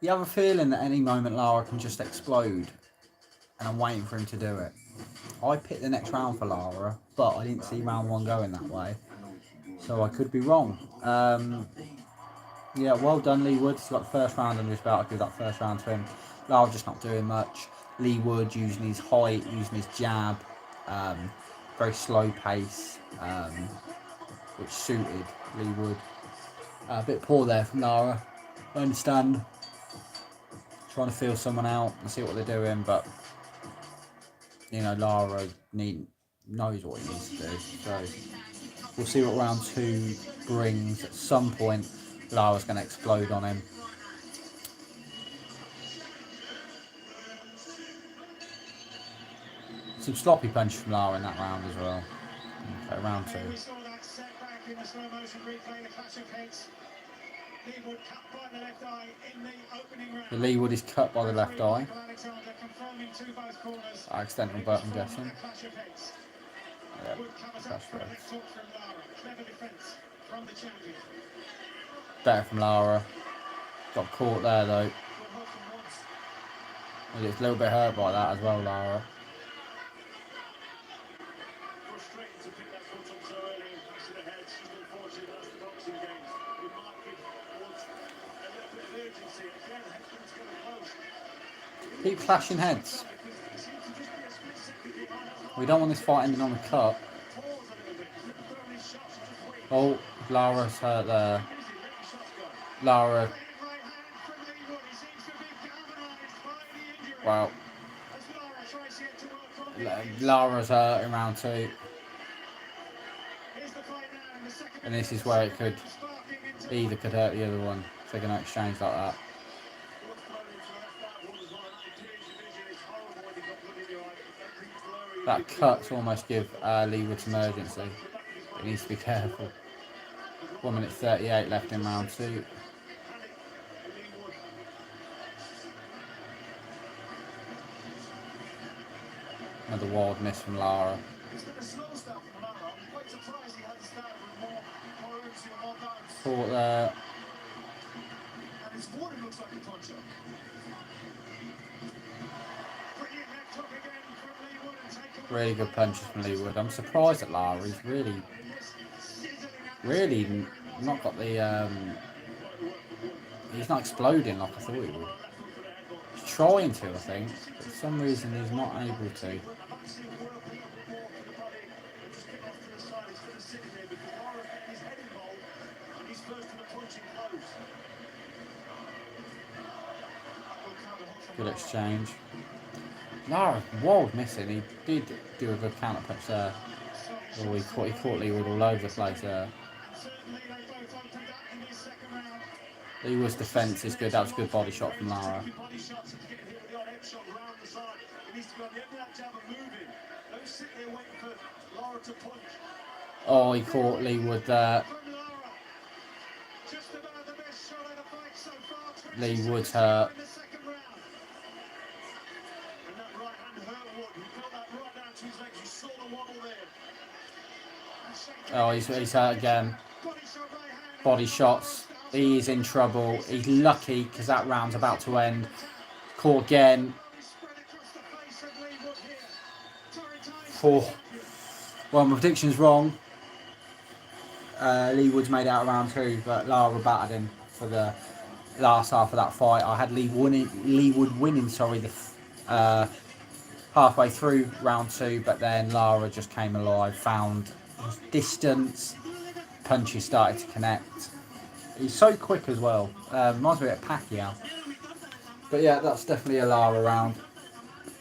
You have a feeling that any moment Lara can just explode, and I'm waiting for him to do it. I picked the next round for Lara, but I didn't see round 1 going that way, so I could be wrong. Yeah, well done, Leigh Wood. He's got the first round under his belt. I give that first round to him. Lara just not doing much. Leigh Wood using his height, using his jab, very slow pace, which suited Leigh Wood. A bit poor there from Lara. I understand. Trying to feel someone out and see what they're doing, but you know, Lara knows what he needs to do. So we'll see what round 2 brings. At some point, Lara's going to explode on him. Some sloppy punches from Lara in that round as well. Okay, round 2. We saw that setback in the slow motion replay, the clash of heads. Leigh Wood cut by the left eye in the opening round. The Leigh Wood is cut by the left eye. Alexander confirming to both corners. Accidental butt, I'm guessing. Clash of heads. Yeah, Wood covers up for a left hook from Lara. Clever defence from the champion. better from Lara. Got caught there though. Good hook from once. Well, it's a little bit hurt by that as well, Lara. Frustrating to pick that foot up so early and pass it ahead. Unfortunately, that's the boxing games. It might give Wood a little bit of urgency. Again, Hexman's going close. Keep clashing heads. We don't want this fight ending on a cut. Oh, Lara's hurt there. Lara. Wow. Lara's hurt in round 2. And this is where it could either could hurt the other one. If they're going to exchange like that. That cuts almost give Leigh Wood some urgency. He needs to be careful. 1 minute 38 left in round 2. Another wild miss from Lara. Caught there. Really good punches from Leigh Wood. I'm surprised at Lara. He's really not got the he's not exploding like I thought he would. He's trying to, I think, but for some reason he's not able to. Good exchange. Lara, wild missing. He did do a good counter punch there. Oh, he caught Leigh Wood all over the place there. Leigh Wood's defence is good. That was a good body shot from Lara. Oh, he caught Leigh Wood there. Leigh Wood's hurt. Oh, he's hurt again. Body shots. He's in trouble. He's lucky because that round's about to end. Caught again. Oh. Well, my prediction's wrong. Leigh Wood's made out round 2, but Lara battered him for the last half of that fight. I had Leigh Wood winning, the halfway through round 2, but then Lara just came alive, found his distance, punches started to connect, He's so quick as well. Reminds me of Pacquiao. But yeah, that's definitely a Lara round.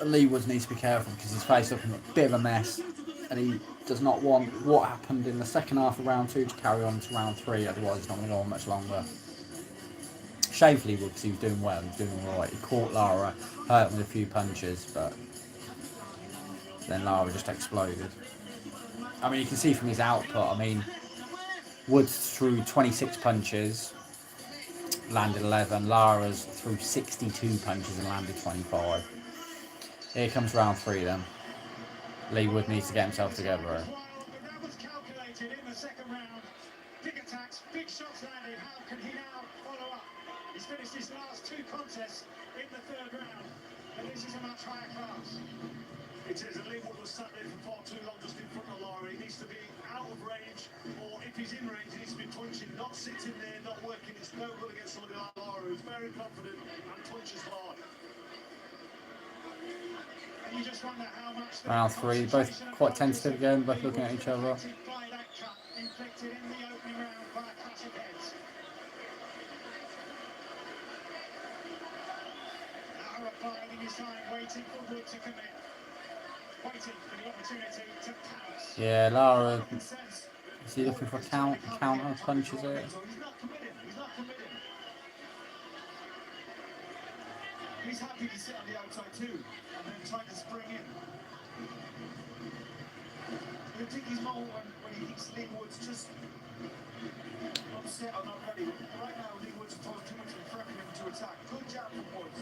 Leigh Woods needs to be careful because he's faced up in a bit of a mess, and he does not want what happened in the second half of round 2 to carry on to round 3. Otherwise, it's not going to go on much longer. Shamefully, Wood, because he was doing well, he was doing all right. He caught Lara, hurt him with a few punches, but then Lara just exploded. I mean, you can see from his output. I mean, Woods threw 26 punches, landed 11. Lara's threw 62 punches and landed 25. Here comes round 3 then. Leigh Wood needs to get himself together. But that was calculated in the second round. Big attacks, big shots landed. How can he now follow up? He's finished his last 2 contests in the 3rd round, and this is a much higher class. It is, and Leigh Wood was sat there for far too long just in front of Lara. He needs to be out of range, or if he's in range, he needs to be punching, not sitting there, not working. It's no good against somebody like Lara, who's very confident and punches hard. And you just wonder how much Round 3, both quite tentative again, both looking at each other. by that cut inflicted in the opening round by a clash of heads. Lara biding his time, waiting for Wood to commit. Waiting for the opportunity to pounce. Yeah, Lara, Common sense. is he looking for counter punches here? He's not committing, he's not committing. He's happy to sit on the outside too, and then try to spring in. I think he's more when he thinks Leigh Woods just not set or not ready. Right now, Leigh Woods throws too much and prepping him to attack. Good jab from Woods.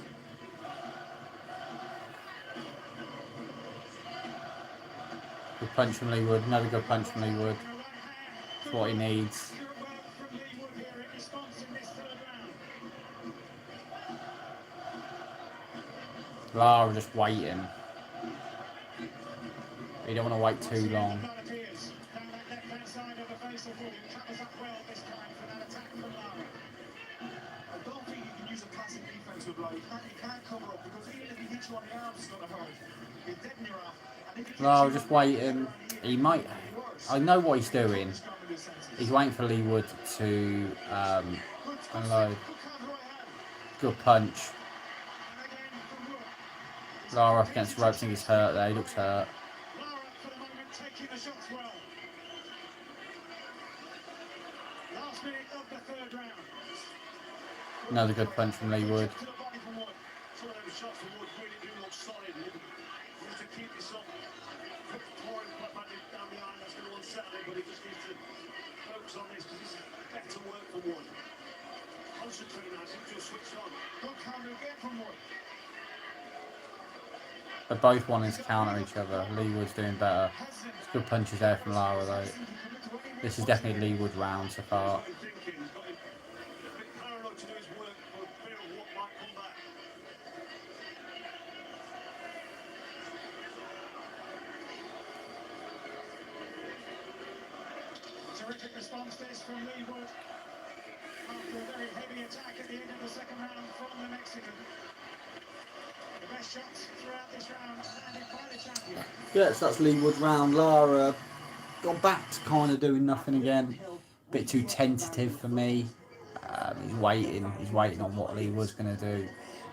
Good punch from Leigh Wood, another good punch from Leigh Wood. That's what he needs. Good work from Leigh Wood here in response in this 3rd round. Lara just waiting. You don't want to wait too long. Blood appears down that left-hand side of the face of Wood. He covers up well this time for that attack from Lara. I don't think you can use a classic defense with Leigh. You can't cover up because even if he hits you on the arm, it's going to hurt. You're dead in your arm. And if he hits Lara you just on the waiting. He might. I know what he's doing. He's waiting for Leigh Wood to unload. Good punch. Lara up against the ropes, I think he's hurt there. He looks hurt. Lara for the moment taking the shots well. Last minute of the 3rd round. Another good punch from Leigh Wood. To the body from Wood. Some of those shots from Wood really do look solid. He needs to keep this up. Pouring back down the line, that's going to unsettle him, but he just needs to focus on this because this is better work for Wood. Concentrating now, seems to have switched on. Good counter again from Wood. They both wanting to counter each other. Leigh Wood's doing better. Good punches there from Lara though. This is definitely Leigh Wood round so far. Thinking, he's got a bit paranoid to do his work for fear of what might come back. Terrific response this from Leigh Wood after a very heavy attack at the end of the 2nd round from the Mexican. The best shots throughout this round landed by the champion. Yeah, so that's Leigh Wood round. Lara got back to kind of doing nothing again. Bit too tentative for me. He's waiting on what Leigh Wood's going to do.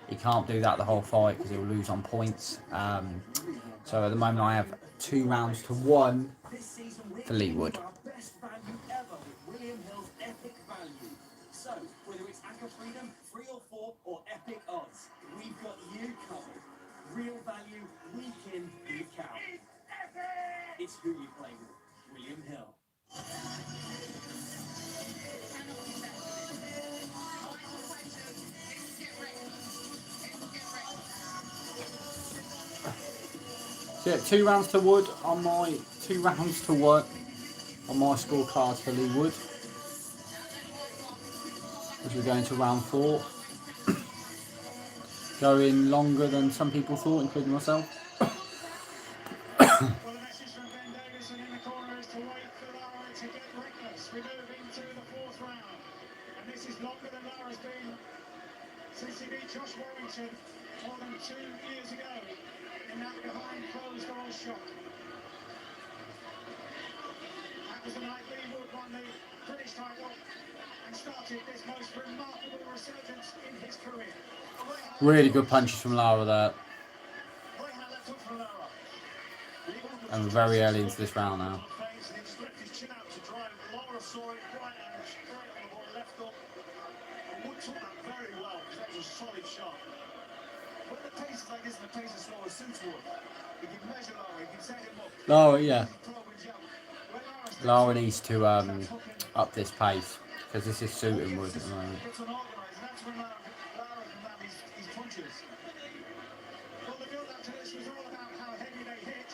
He can't do that the whole fight because he'll lose on points. So at the moment I have 2 rounds to 1 for Leigh Wood. Best value ever with William Hill's epic value. So, whether it's Acca Freedom, 3 or 4, or epic odds, we've got you covered. Real value, week in, week out. It's who you play with. William Hill. So yeah, 2 rounds to Wood on my 2 rounds to work on my scorecards for Leigh Wood. As we go into round 4. Going longer than some people thought, including myself. Well, the message from Ben Davison in the corner is to wait for Lara to get reckless. We move into the 4th round. And this is longer than Lara's been since he beat Josh Warrington more than 2 years ago in that behind closed doors shot. That was the night Leigh Wood won the British title. and started this most remarkable resurgence in his career. Really good punches from Lara there. Right hand left hook from Lara. And we're very early into this round now. Lara saw it right and straight on the ball, left up. And Wood took that very well because that was a solid shot. When the pace is like this and the pace is slow, it suits Wood. He can measure Lara, he can set him up. Lara, yeah. Throw and jump. When Lara steps Lara up, needs to up this pace because this is suiting Wood at the moment. gets unorganised, and that's when Lara can land his punches. Well, the build-up to this was all about how heavy they hit.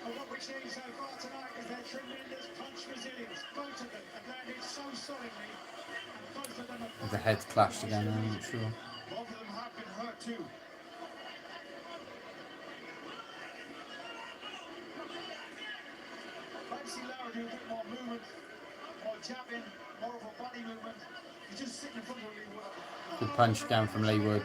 And what we've seen so far tonight is their tremendous punch resilience. Both of them have landed so solidly, and both of them have... The heads clashed again, I'm not sure. Both of them have been hurt too. I'd see Lara do a bit more movement, more jabbing, more of a body movement. He's just sitting in front of Leigh Wood. Good punch again from Leigh Wood.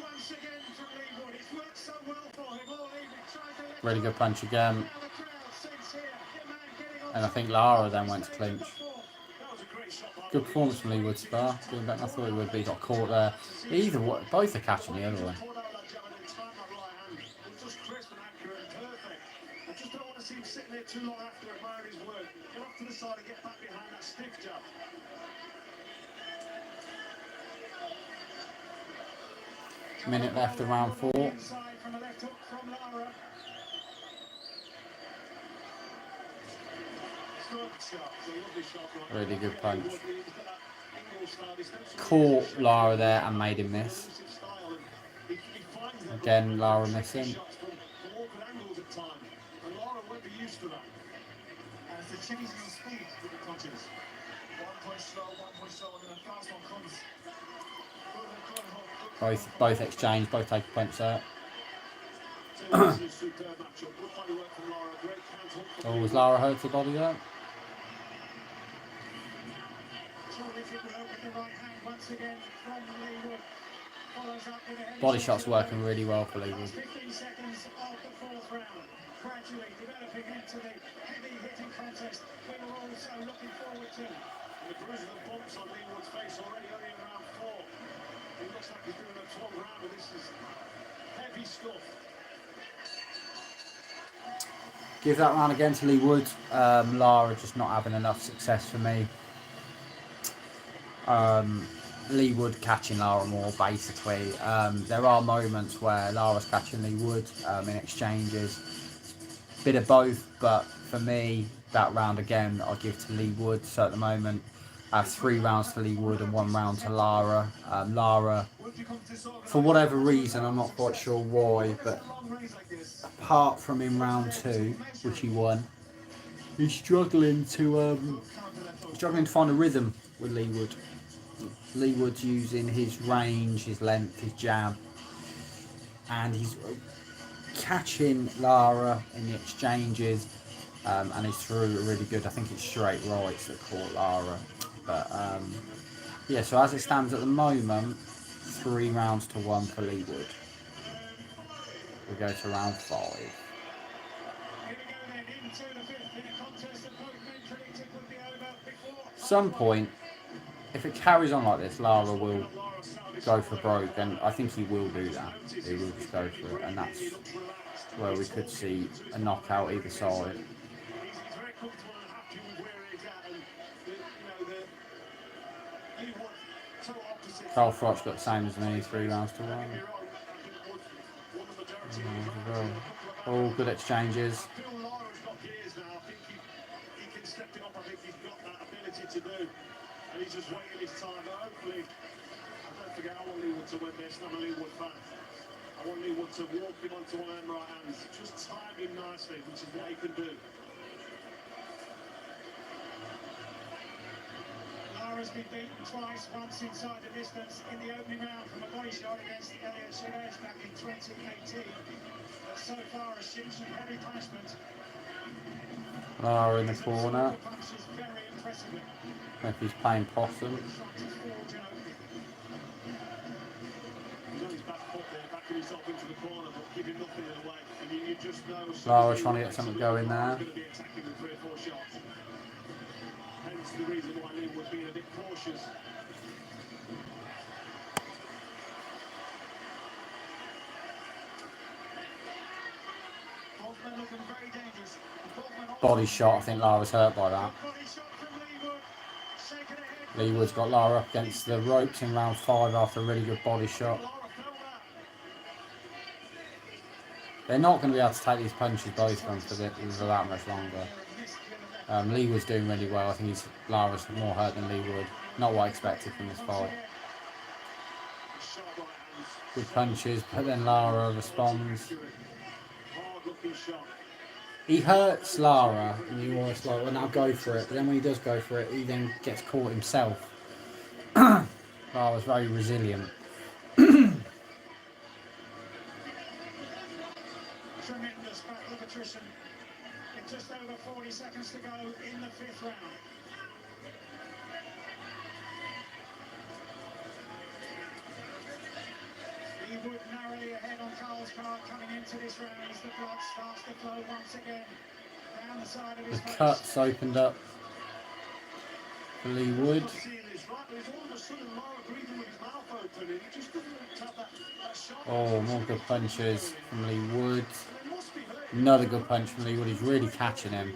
Once again from Leigh Wood. It's worked so well for him all evening. Tries to lift Really good punch again. now the crowd sits here. The man getting on And I think Lara then went to clinch. That was a great shot by Good performance from Leigh Wood, Spar. Doing better than I thought he would be. Got caught there. Either way, both are catching the other way. Caught out that jab and then timed that right hand. It was just crisp and accurate and perfect. I just don't want to see him sitting there too long after admiring his work. Get off to the side and get back behind that stiff jab. Minute left of round 4. Inside from a left hook from Lara. Good shot. It's a lovely shot. Right? Really good punch. He's got that angle style. He's done some Caught Lara there and made him miss. defensive style and he finds them Again, Lara missing. shots from awkward angles at times. And Lara won't be used to that. And it's the changing of speed with the punches. One punch slow, and then a fast one comes. Good hook. Both exchange, both take a punch there. So this is a superb matchup. Good body work from Lara. Great counter hook from Oh, was Lara hurt to the body there? Terrific work with the right hand once again from Leigh Wood. Follows up with a heavy Body shot shots to working the really well for Leigh last Wood. 15 seconds of the fourth round. Gradually developing into the heavy hitting contest we were all so looking forward to. And the bruises and bumps on Leigh Wood's face already only in round 4. It looks like he's doing a 12 round, but this is heavy stuff. Give that round again to Leigh Wood. Lara just not having enough success for me. Leigh Wood catching Lara more, basically. There are moments where Lara's catching Leigh Wood in exchanges. Bit of both, but for me, that round again, I'll give to Leigh Wood. So at the moment, I have 3 rounds to Leigh Wood and 1 round to Lara. Lara, for whatever reason, I'm not quite sure why, but apart from in round 2, which he won, he's struggling to find a rhythm with Leigh Wood. Leigh Wood's using his range, his length, his jab, and he's catching Lara in the exchanges, and he's through really good. I think it's straight rights that caught Lara, but yeah. So as it stands at the moment, 3 rounds to 1 for Leigh Wood. We go to round 5. Here we go then into the fifth in a contest that both men predicted would be over before. Some point, if it carries on like this, Lara will go for broke, and I think he will do that. He will just go for it, and that's where we could see a knockout either side. He's very comfortable and happy with where he's at, and Leigh Wood, so opposite. Carl Froch's got the same as me, 3 rounds to 1. You're right. I think Wood won the majority of the rounds. All good exchanges. I feel Lara's got gears now. I think he can step it up. I think he's got that ability to do. And he's just waiting his time. But hopefully, don't forget, I want Leigh Wood to win this. I'm a Leigh Wood fan. I want Leigh Wood to walk him onto iron right hands. Just time him nicely, which is what he can do. Lara's been beaten twice, once inside the distance in the opening round from a body shot against Elliot Chavez back in 2018. But so far has seen some heavy punishment. Lara in the corner. Punches very impressively. If he's playing possum. He's on his back foot there, backing himself into the corner, but giving nothing away. And you just know... Lara trying to get something going there. Going to be attacking with 3 or 4 shots. Hence It's the reason why Leigh was being a bit cautious. Boltman looking very dangerous. Boltman also Body shot. I think Lara's hurt by that. body shot from Leigh. Shaking ahead. Leigh Wood's got Lara up against the ropes in round 5 after a really good body shot. Lara felt that. They're not going to be able to take these punches, both of them, for that much longer. Leigh Wood's doing really well. I think Lara's more hurt than Leigh Wood. Not what I expected from this fight. Good punches, but then Lara responds. Hard-looking shot. He hurts Lara, and you almost like, well, now go for it. But then when he does go for it, he then gets caught himself. Lara's very resilient. Tremendous battle of attrition. In just over 40 seconds to go in the 5th round. He would narrowly ahead on Carl's card coming into this round as the blood starts to flow once again down the side of his The face. cuts opened up for Leigh Wood. Oh, more good punches from Leigh Wood. Another good punch from Leigh Wood. He's really catching him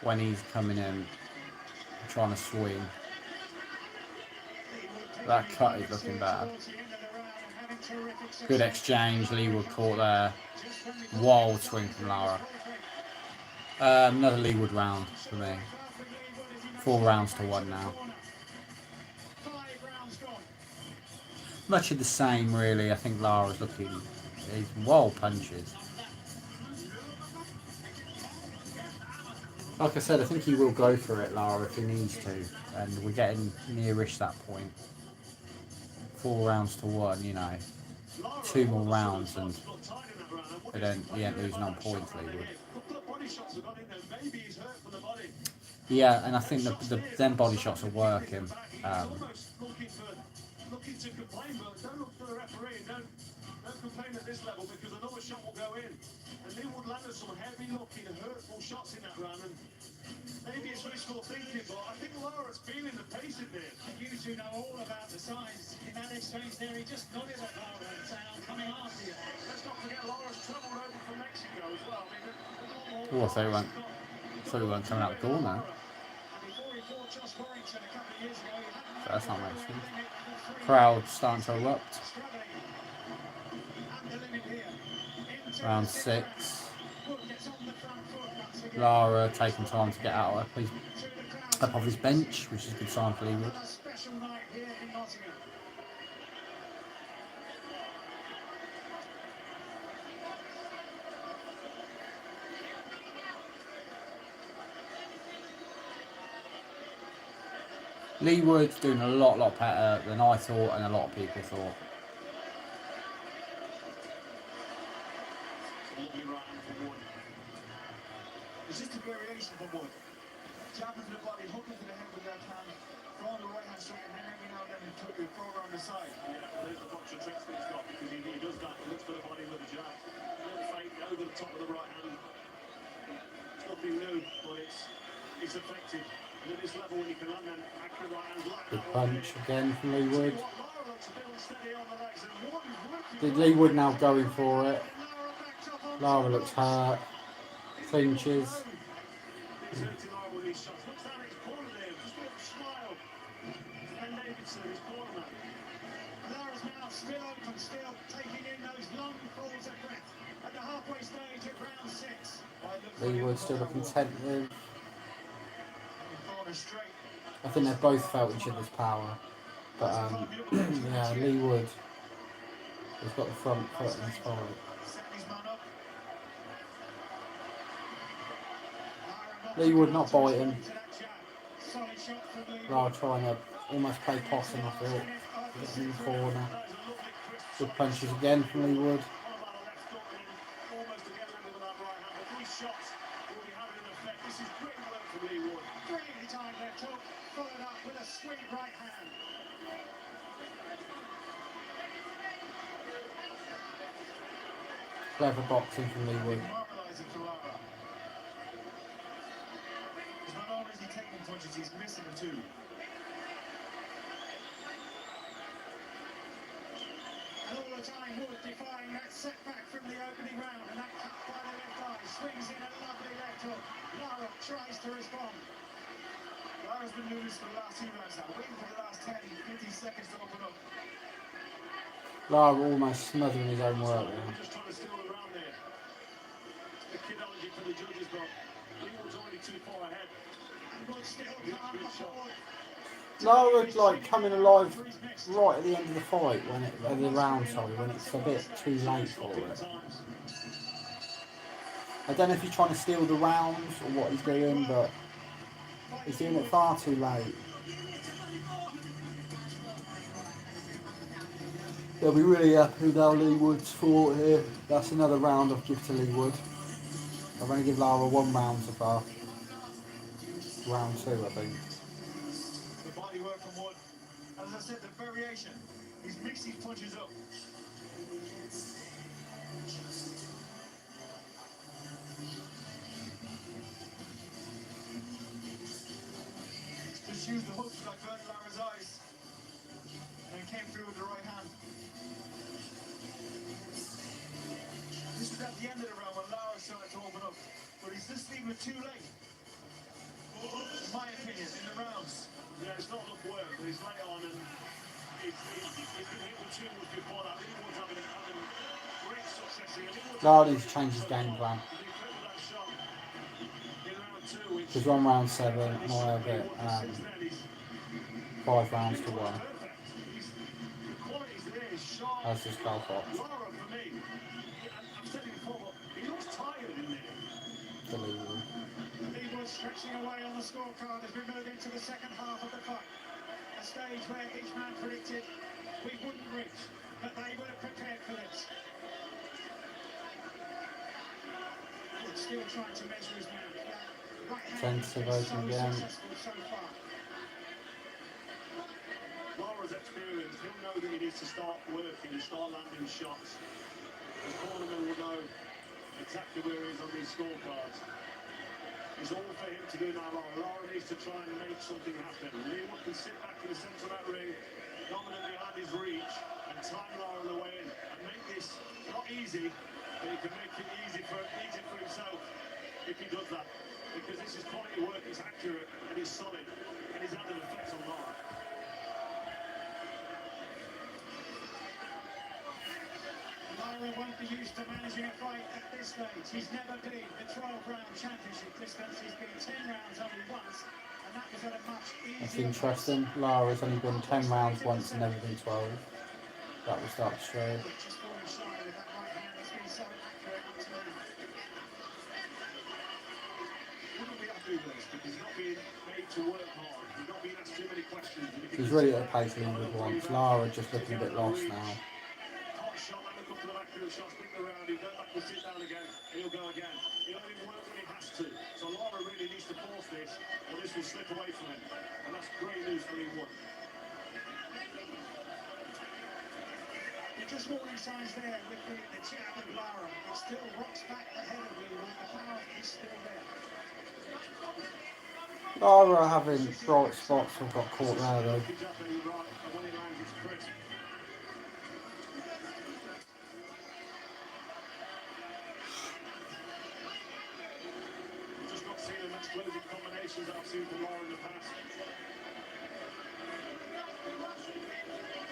when he's coming in, trying to swing. That cut is looking bad. Good exchange. Leigh Wood caught there. Wild swing from Lara. Another Leigh Wood round for me. 4 rounds to 1 now. Much of the same, really. I think Lara's looking. He's wild punches. Like I said, I think he will go for it, Lara, if he needs to. And we're getting nearish that point. 4 rounds to 1, you know. 2 more rounds and he ain't losing on points, Leigh Wood. Yeah, and I think them body shots are working. Looking to complain, but don't look for the referee. Don't complain at this level because another shot will go in. And Leigh Wood landed some heavy-looking, hurtful shots in that round. And maybe it's wishful thinking, but I think Lara's feeling the pace of it. And you two know all about the signs. In that exchange there, he just nodded at Lara and said, I'm coming after you. Let's not forget Lara's travelled over from Mexico as well. I mean, Oh, I thought he weren't coming out the door now. So that's not much. Crowd starting to erupt. Round 6. Lara taking time to get out up off his bench, which is a good sign for Leigh Wood. Leigh Wood's doing a lot better than I thought and a lot of people thought. It's just a variation from Wood. Jabbing to the body, hooking to the head with that hand, throwing the right hand straight, and then every now and then he took the throw around the side. yeah, there's the boxing tricks that he's got because he does that. He looks for the body with a jab. A little fake over the top of the right hand. It's nothing new, but it's effective. And at this level, when you can land an accurate right hand like Good that punch again from Leigh Wood. Lara looks a bit unsteady on the legs, and Wood is working. Did Leigh Wood now going for it? Lara looks hurt. Clinches. He's hurting Lara with these shots. Looks down at his corner there, just a little smile. Ben Davidson, his corner man. Lara's mouth still open, still taking in those long pulls of breath at the halfway stage of round 6. Leigh Wood still looking tentative. I think they've both felt each other's power. But yeah, Leigh Wood has got the front foot in this fight. Leigh Wood not biting. Lara trying to almost play possum off the hook. Getting in the corner. Good punches again from Leigh Wood. Almost again landed with that right hand, but these shots will be having an effect. This is great work from Leigh Wood. Brilliant time there, took, followed up with a sweet right hand. Clever boxing from Leigh Wood. Normalising for Lara. Not only is he taking punches, he's missing them too. And all the time, Wood defying that setback from the opening round, and that cut by the left eye, swings in a lovely left hook. Lara tries to respond. Lara's been doing this for the last 2 rounds now, waiting for the last 10, 15 seconds to open up. Lara almost smothering his own work there. Just trying to steal the round there. The kidology for the judges, but Leigh was already too far ahead. And Wood still can't afford. Lara like coming alive right at the end of the fight when it at the round, sorry, when it's a bit too late for it. I don't know if he's trying to steal the rounds or what he's doing, but he's doing it far too late. They'll be really happy with how Leigh Wood's fought here. That's another round I've given to Leigh Wood. I've only given Lara 1 round so far. Round 2, I think. The body work from Wood. As I said, the variation. He's mixed these punches up. Just used the hooks like burnt Lara's eyes. And came through with the right hand. This was at the end of the round when Lara started to open up. But he's just leaving it too late. In my opinion, in the rounds. Yeah, it's not enough work, but he's late on and he's been hit with 2 moves before that. Leigh Wood's having great success here. Lara needs to change his game plan. There's 1 round 7 and I have it 5 rounds to 1. That's the skull box. Lara, for me, I've said it before, but he looks tired in there. Leigh Wood stretching away on the scorecard as we move into the second half of the fight. A stage where each man predicted we wouldn't reach, but they would have prepared for this. Wood still trying to measure his man. Right hand has been so successful so far. Lara's experience, he'll know that he needs to start working and start landing shots. His cornerman will know exactly where he is on these scorecards. It's all for him to do now, Lara. Lara needs to try and make something happen. Leigh Wood can sit back in the centre of that ring, dominant behind his reach, and time Lara on the way in. And make this not easy, but he can make it easy for himself if he does that. Because this is quality work, it's accurate, and it's solid, and he's had an effect on Lara. Lara won't be used to managing a fight at this stage. He's never been the 12-round championship distance. He's been 10 rounds only once, and that was at a much easier. That's interesting. Lara's only been 10 rounds once and never been 12. That will start to show. Just falling shy with that right hand that's been so accurate up to now. Wouldn't be happy with this because he's not being made to work hard. He's not being asked too many questions. He's really at the pace Leigh Wood wants. Lara just looking a bit lost now. Hot shot, and a couple of accurate shots, bring the round, he'll go back and sit down again, and he'll go again. He'll only work when he has to. So Lara really needs to force this, or this will slip away from him. And that's great news for Leigh Wood. You're just warning signs there with the jab of Lara. It still rocks back the head of Leigh Wood. The power is still there. Lara having bright spots have got caught there though. He's absolutely right, and when he lands, it's crisp. Just not seen an explosive combinations that I've seen from Lara in the past.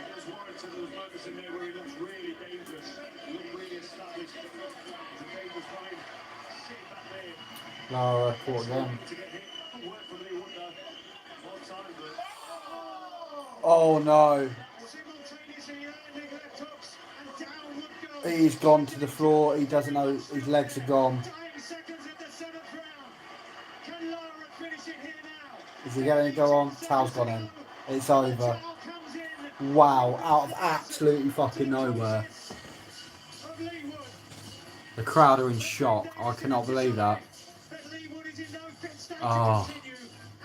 There's Warrington, there was moments in there where he looks really dangerous. He looks really established. It's a dangerous fight. Sitting back there. Lara caught again. To get hit. Work for Leigh Wood there. One time, but Oh no. Simultaneously landing left hooks and down Wood goes. He's gone to the floor. He doesn't know his legs are gone. 9 seconds of the 7th round. Can Lara finish it here now? Is he going to go on? Towel's gone in. It's over. Towel comes in. Wow, out of absolutely fucking nowhere. Of Leigh Wood. The crowd are in shock. I cannot believe that. But Leigh Wood is in no fit state Oh. to continue.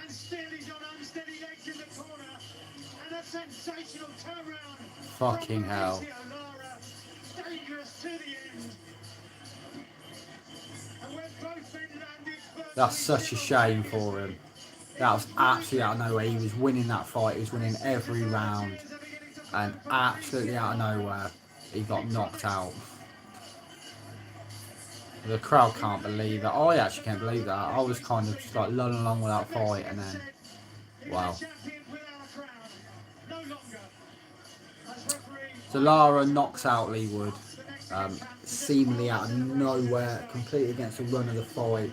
And still he's on unsteady legs in the corner. And a sensational turnaround. Fucking from hell. Mauricio Lara. Dangerous to the end. And when both men landed firmly, That's such a shame for him. That was absolutely out of nowhere. He was winning that fight. He was winning every round. And absolutely out of nowhere, he got knocked out. The crowd can't believe it. I actually can't believe that. I was kind of just like lulling along with that fight, and then, wow. So Lara knocks out Leigh Wood, seemingly out of nowhere, completely against the run of the fight.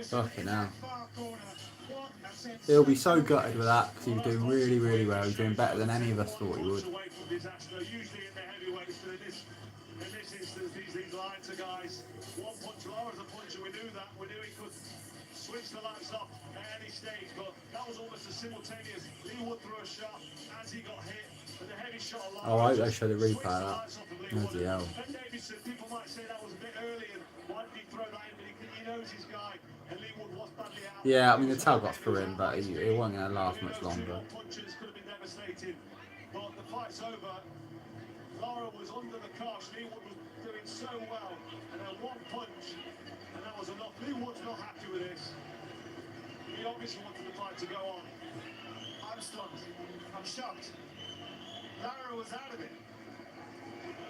Fucking hell. He'll be so gutted with that because he was doing really, really well. He was doing better than any of us thought he would. Usually in the heavyweights, but in this instance, these lighter guys, one punch. Lara's a puncher. We knew that. We knew he could switch the lights off at any stage, but that was almost a simultaneous. Leigh Wood threw a shot as he got hit, and the heavy shot of Lara. Oh, I hope they show the replay of that. Bloody hell. Ben Davidson, people might say that was a bit early, and why did he throw that in? But he knows his guy, and Leigh Wood was badly out. Yeah, I mean, the towel got through him, but it wasn't going to last much longer. Punches could have been devastating, but the fight's over. Lara was under the cosh. Leigh Wood was doing so well, and then one punch, and that was enough. Leigh Wood's not happy with this. He obviously wanted the fight to go on. I'm stunned. I'm shocked. Lara was out of it.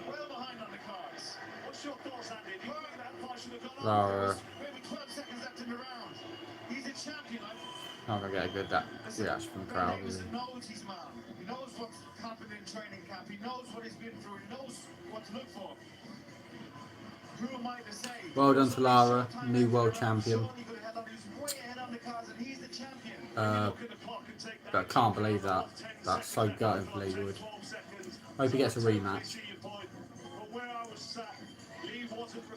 Well behind on the cards. What's your thoughts, Andy? Do you think that fight should have gone on? Lara. Maybe 12 seconds left in the round. He's a champion. Not going to get a good reaction from the crowd, is he? He knows his man. He knows what's happened in training camp. He knows what he's been through. He knows what to look for. Who am I to say? Well done to Lara, new world champion. But I can't believe that. That's so gutting for Leigh Wood. Hope he gets a rematch.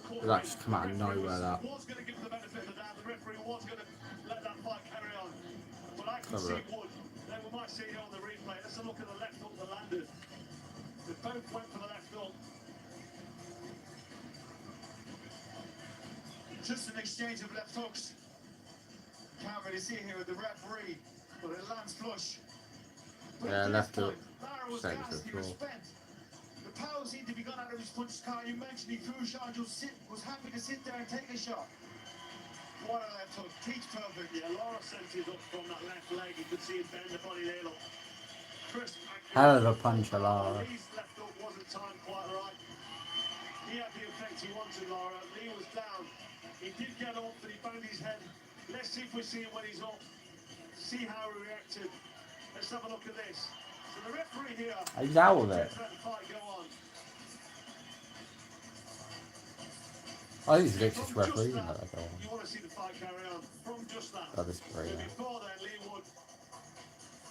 But that just come out of nowhere, that. Cover it. We might see it on the replay. Let's look at the left hook that landed. They both went for the left hook. Just an exchange of left hooks. Can't really see here with the referee, but it lands flush. Yeah, left hook. Lara was Same as gassed, he before. was spent. The power seemed to be gone out of his punch card. You mentioned he threw a shot and was happy to sit there and take a shot. What a left hook. Teach perfect. Yeah, Lara sent his up from that left leg. You could see him bend the body there. Look. Hell of a puncher, Lara. Leigh's left hook wasn't timed quite right. He had the effect he wanted, Lara. Leigh was down. He did get up, but he banged his head. Let's see if we see him when he's up. See how he reacted. Let's have a look at this. So the referee here. He's out of it. Let the fight go on. I think he's a vicious referee. You want to see the fight carry on from just that. That is great. So before then, Leigh Wood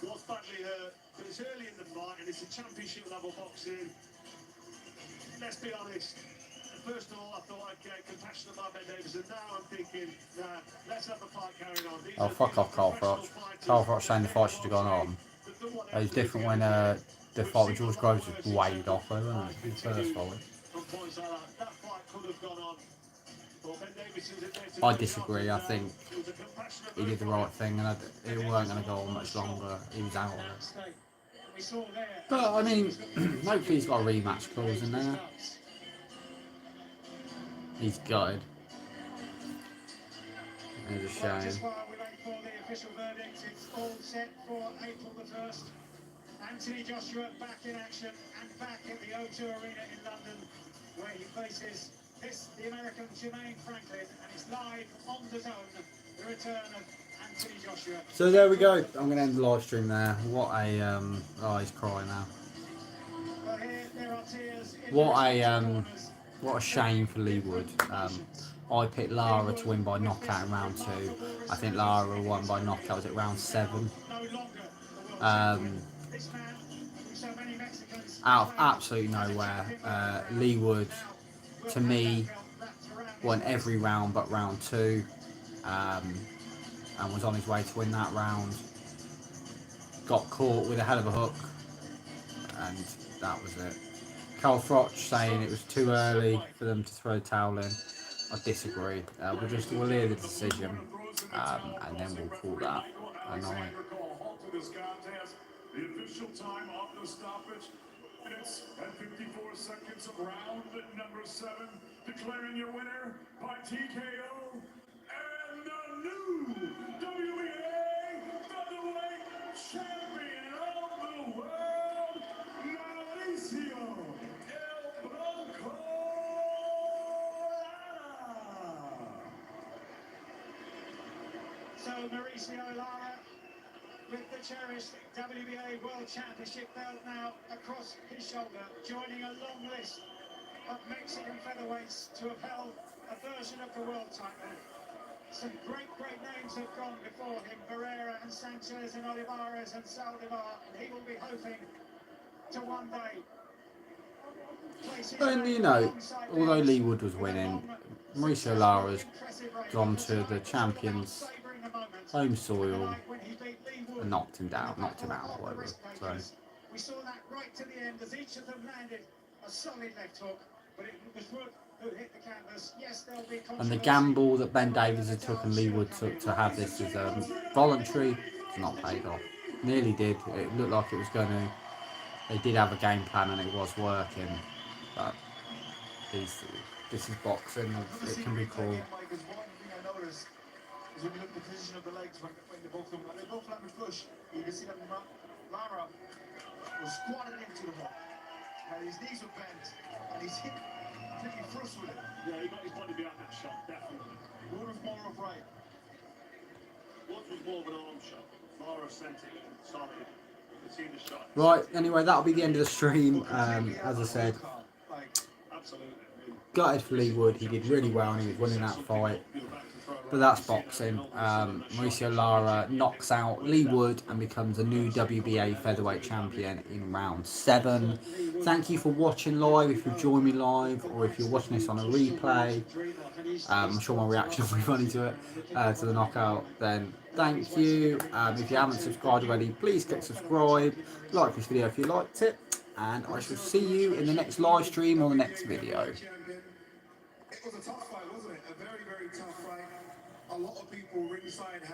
was badly hurt, but it's early in the fight and it's a championship level boxing. Let's be honest. First of all, I thought I'd get compassion about Ben Davidson. Now I'm thinking, nah, let's have the fight carrying on. Oh, fuck off, Carl Froch. Carl Froch saying the fight should have gone on. It was different when the fight with George Groves was waved off, though, wasn't it? The first fight. That fight could have gone on. I disagree. I think he did the right thing, and it weren't going to go on much longer. He was out of it. But I mean, hopefully he's got a rematch clause in there. He's gutted. It's a shame. Just while we wait for the official verdict, it's all set for April the 1st. Anthony Joshua back in action and back at the O2 Arena in London, where he faces the American Jermaine Franklin, and it's live on the zone, the return of Anthony Joshua. So there we go. I'm going to end the live stream there. What a oh, he's crying now. Well, here there are tears in What a shame for Leigh Wood. I picked Lara to win by knockout in round 2. I think Lara won by knockout. Was it round 7? Out of absolutely nowhere, Leigh Wood, to me, won every round but round 2, and was on his way to win that round. Got caught with a hell of a hook, and that was it. Carl Froch saying it was too early for them to throw the towel in. I disagree. We'll hear the decision, and then we'll call that a night. The official time of the stoppage, minutes and 54 seconds of round number 7, declaring your winner by TKO and the new WBA featherweight champion of the world, Mauricio El Bronco Lara. So Mauricio Lara, with the cherished WBA World Championship belt now across his shoulder, joining a long list of Mexican featherweights to have held a version of the world title. Some great names have gone before him, Barrera and Sanchez and Olivares and Saldivar, and he will be hoping to one day place his And you name know, alongside although theirs Leigh Wood was with a winning, long, Mauricio successful, Lara's impressive reign. gone But to the tonight it's all about champions' savouring the moment. home And the soil night when he beat Leigh Wood and knocked him in the down, knocked him battle out, of or the whatever. risk So, takers. We saw that right to the end as each of them landed a solid left hook, but it was Wood who hit the canvas. Yes, there'll be and the controversy. gamble that Ben Davies had took and Leigh Wood took to have this as voluntary, it's not paid off. Nearly did. It looked like it was going to. They did have a game plan and it was working, but this is boxing. It can be called. Mike, is one thing I noticed is when you look at the position of the legs when they both come, when they both land flush, you can see that Lara was squatted into the hook, and his knees were bent, and he's hit pretty flush with it. Yeah, he got his body behind that shot, definitely. Wood was more upright. Wood was more of an arm shot. Lara sent it solid. You can see the shot. Right, anyway, that'll be the end of the stream. As I said, Absolutely. gutted for Leigh Wood. He did really well and he was winning that fight. But that's boxing. Mauricio Lara knocks out Leigh Wood and becomes a new WBA featherweight champion in round 7. Thank you for watching live. If you've joined me live or if you're watching this on a replay, I'm sure my reaction will be funny to it, to the knockout. Then thank you. If you haven't subscribed already, please click subscribe. Like this video if you liked it. And I shall see you in the next live stream or the next video. It was a tough fight, wasn't it? A very tough fight. A lot of people ringside had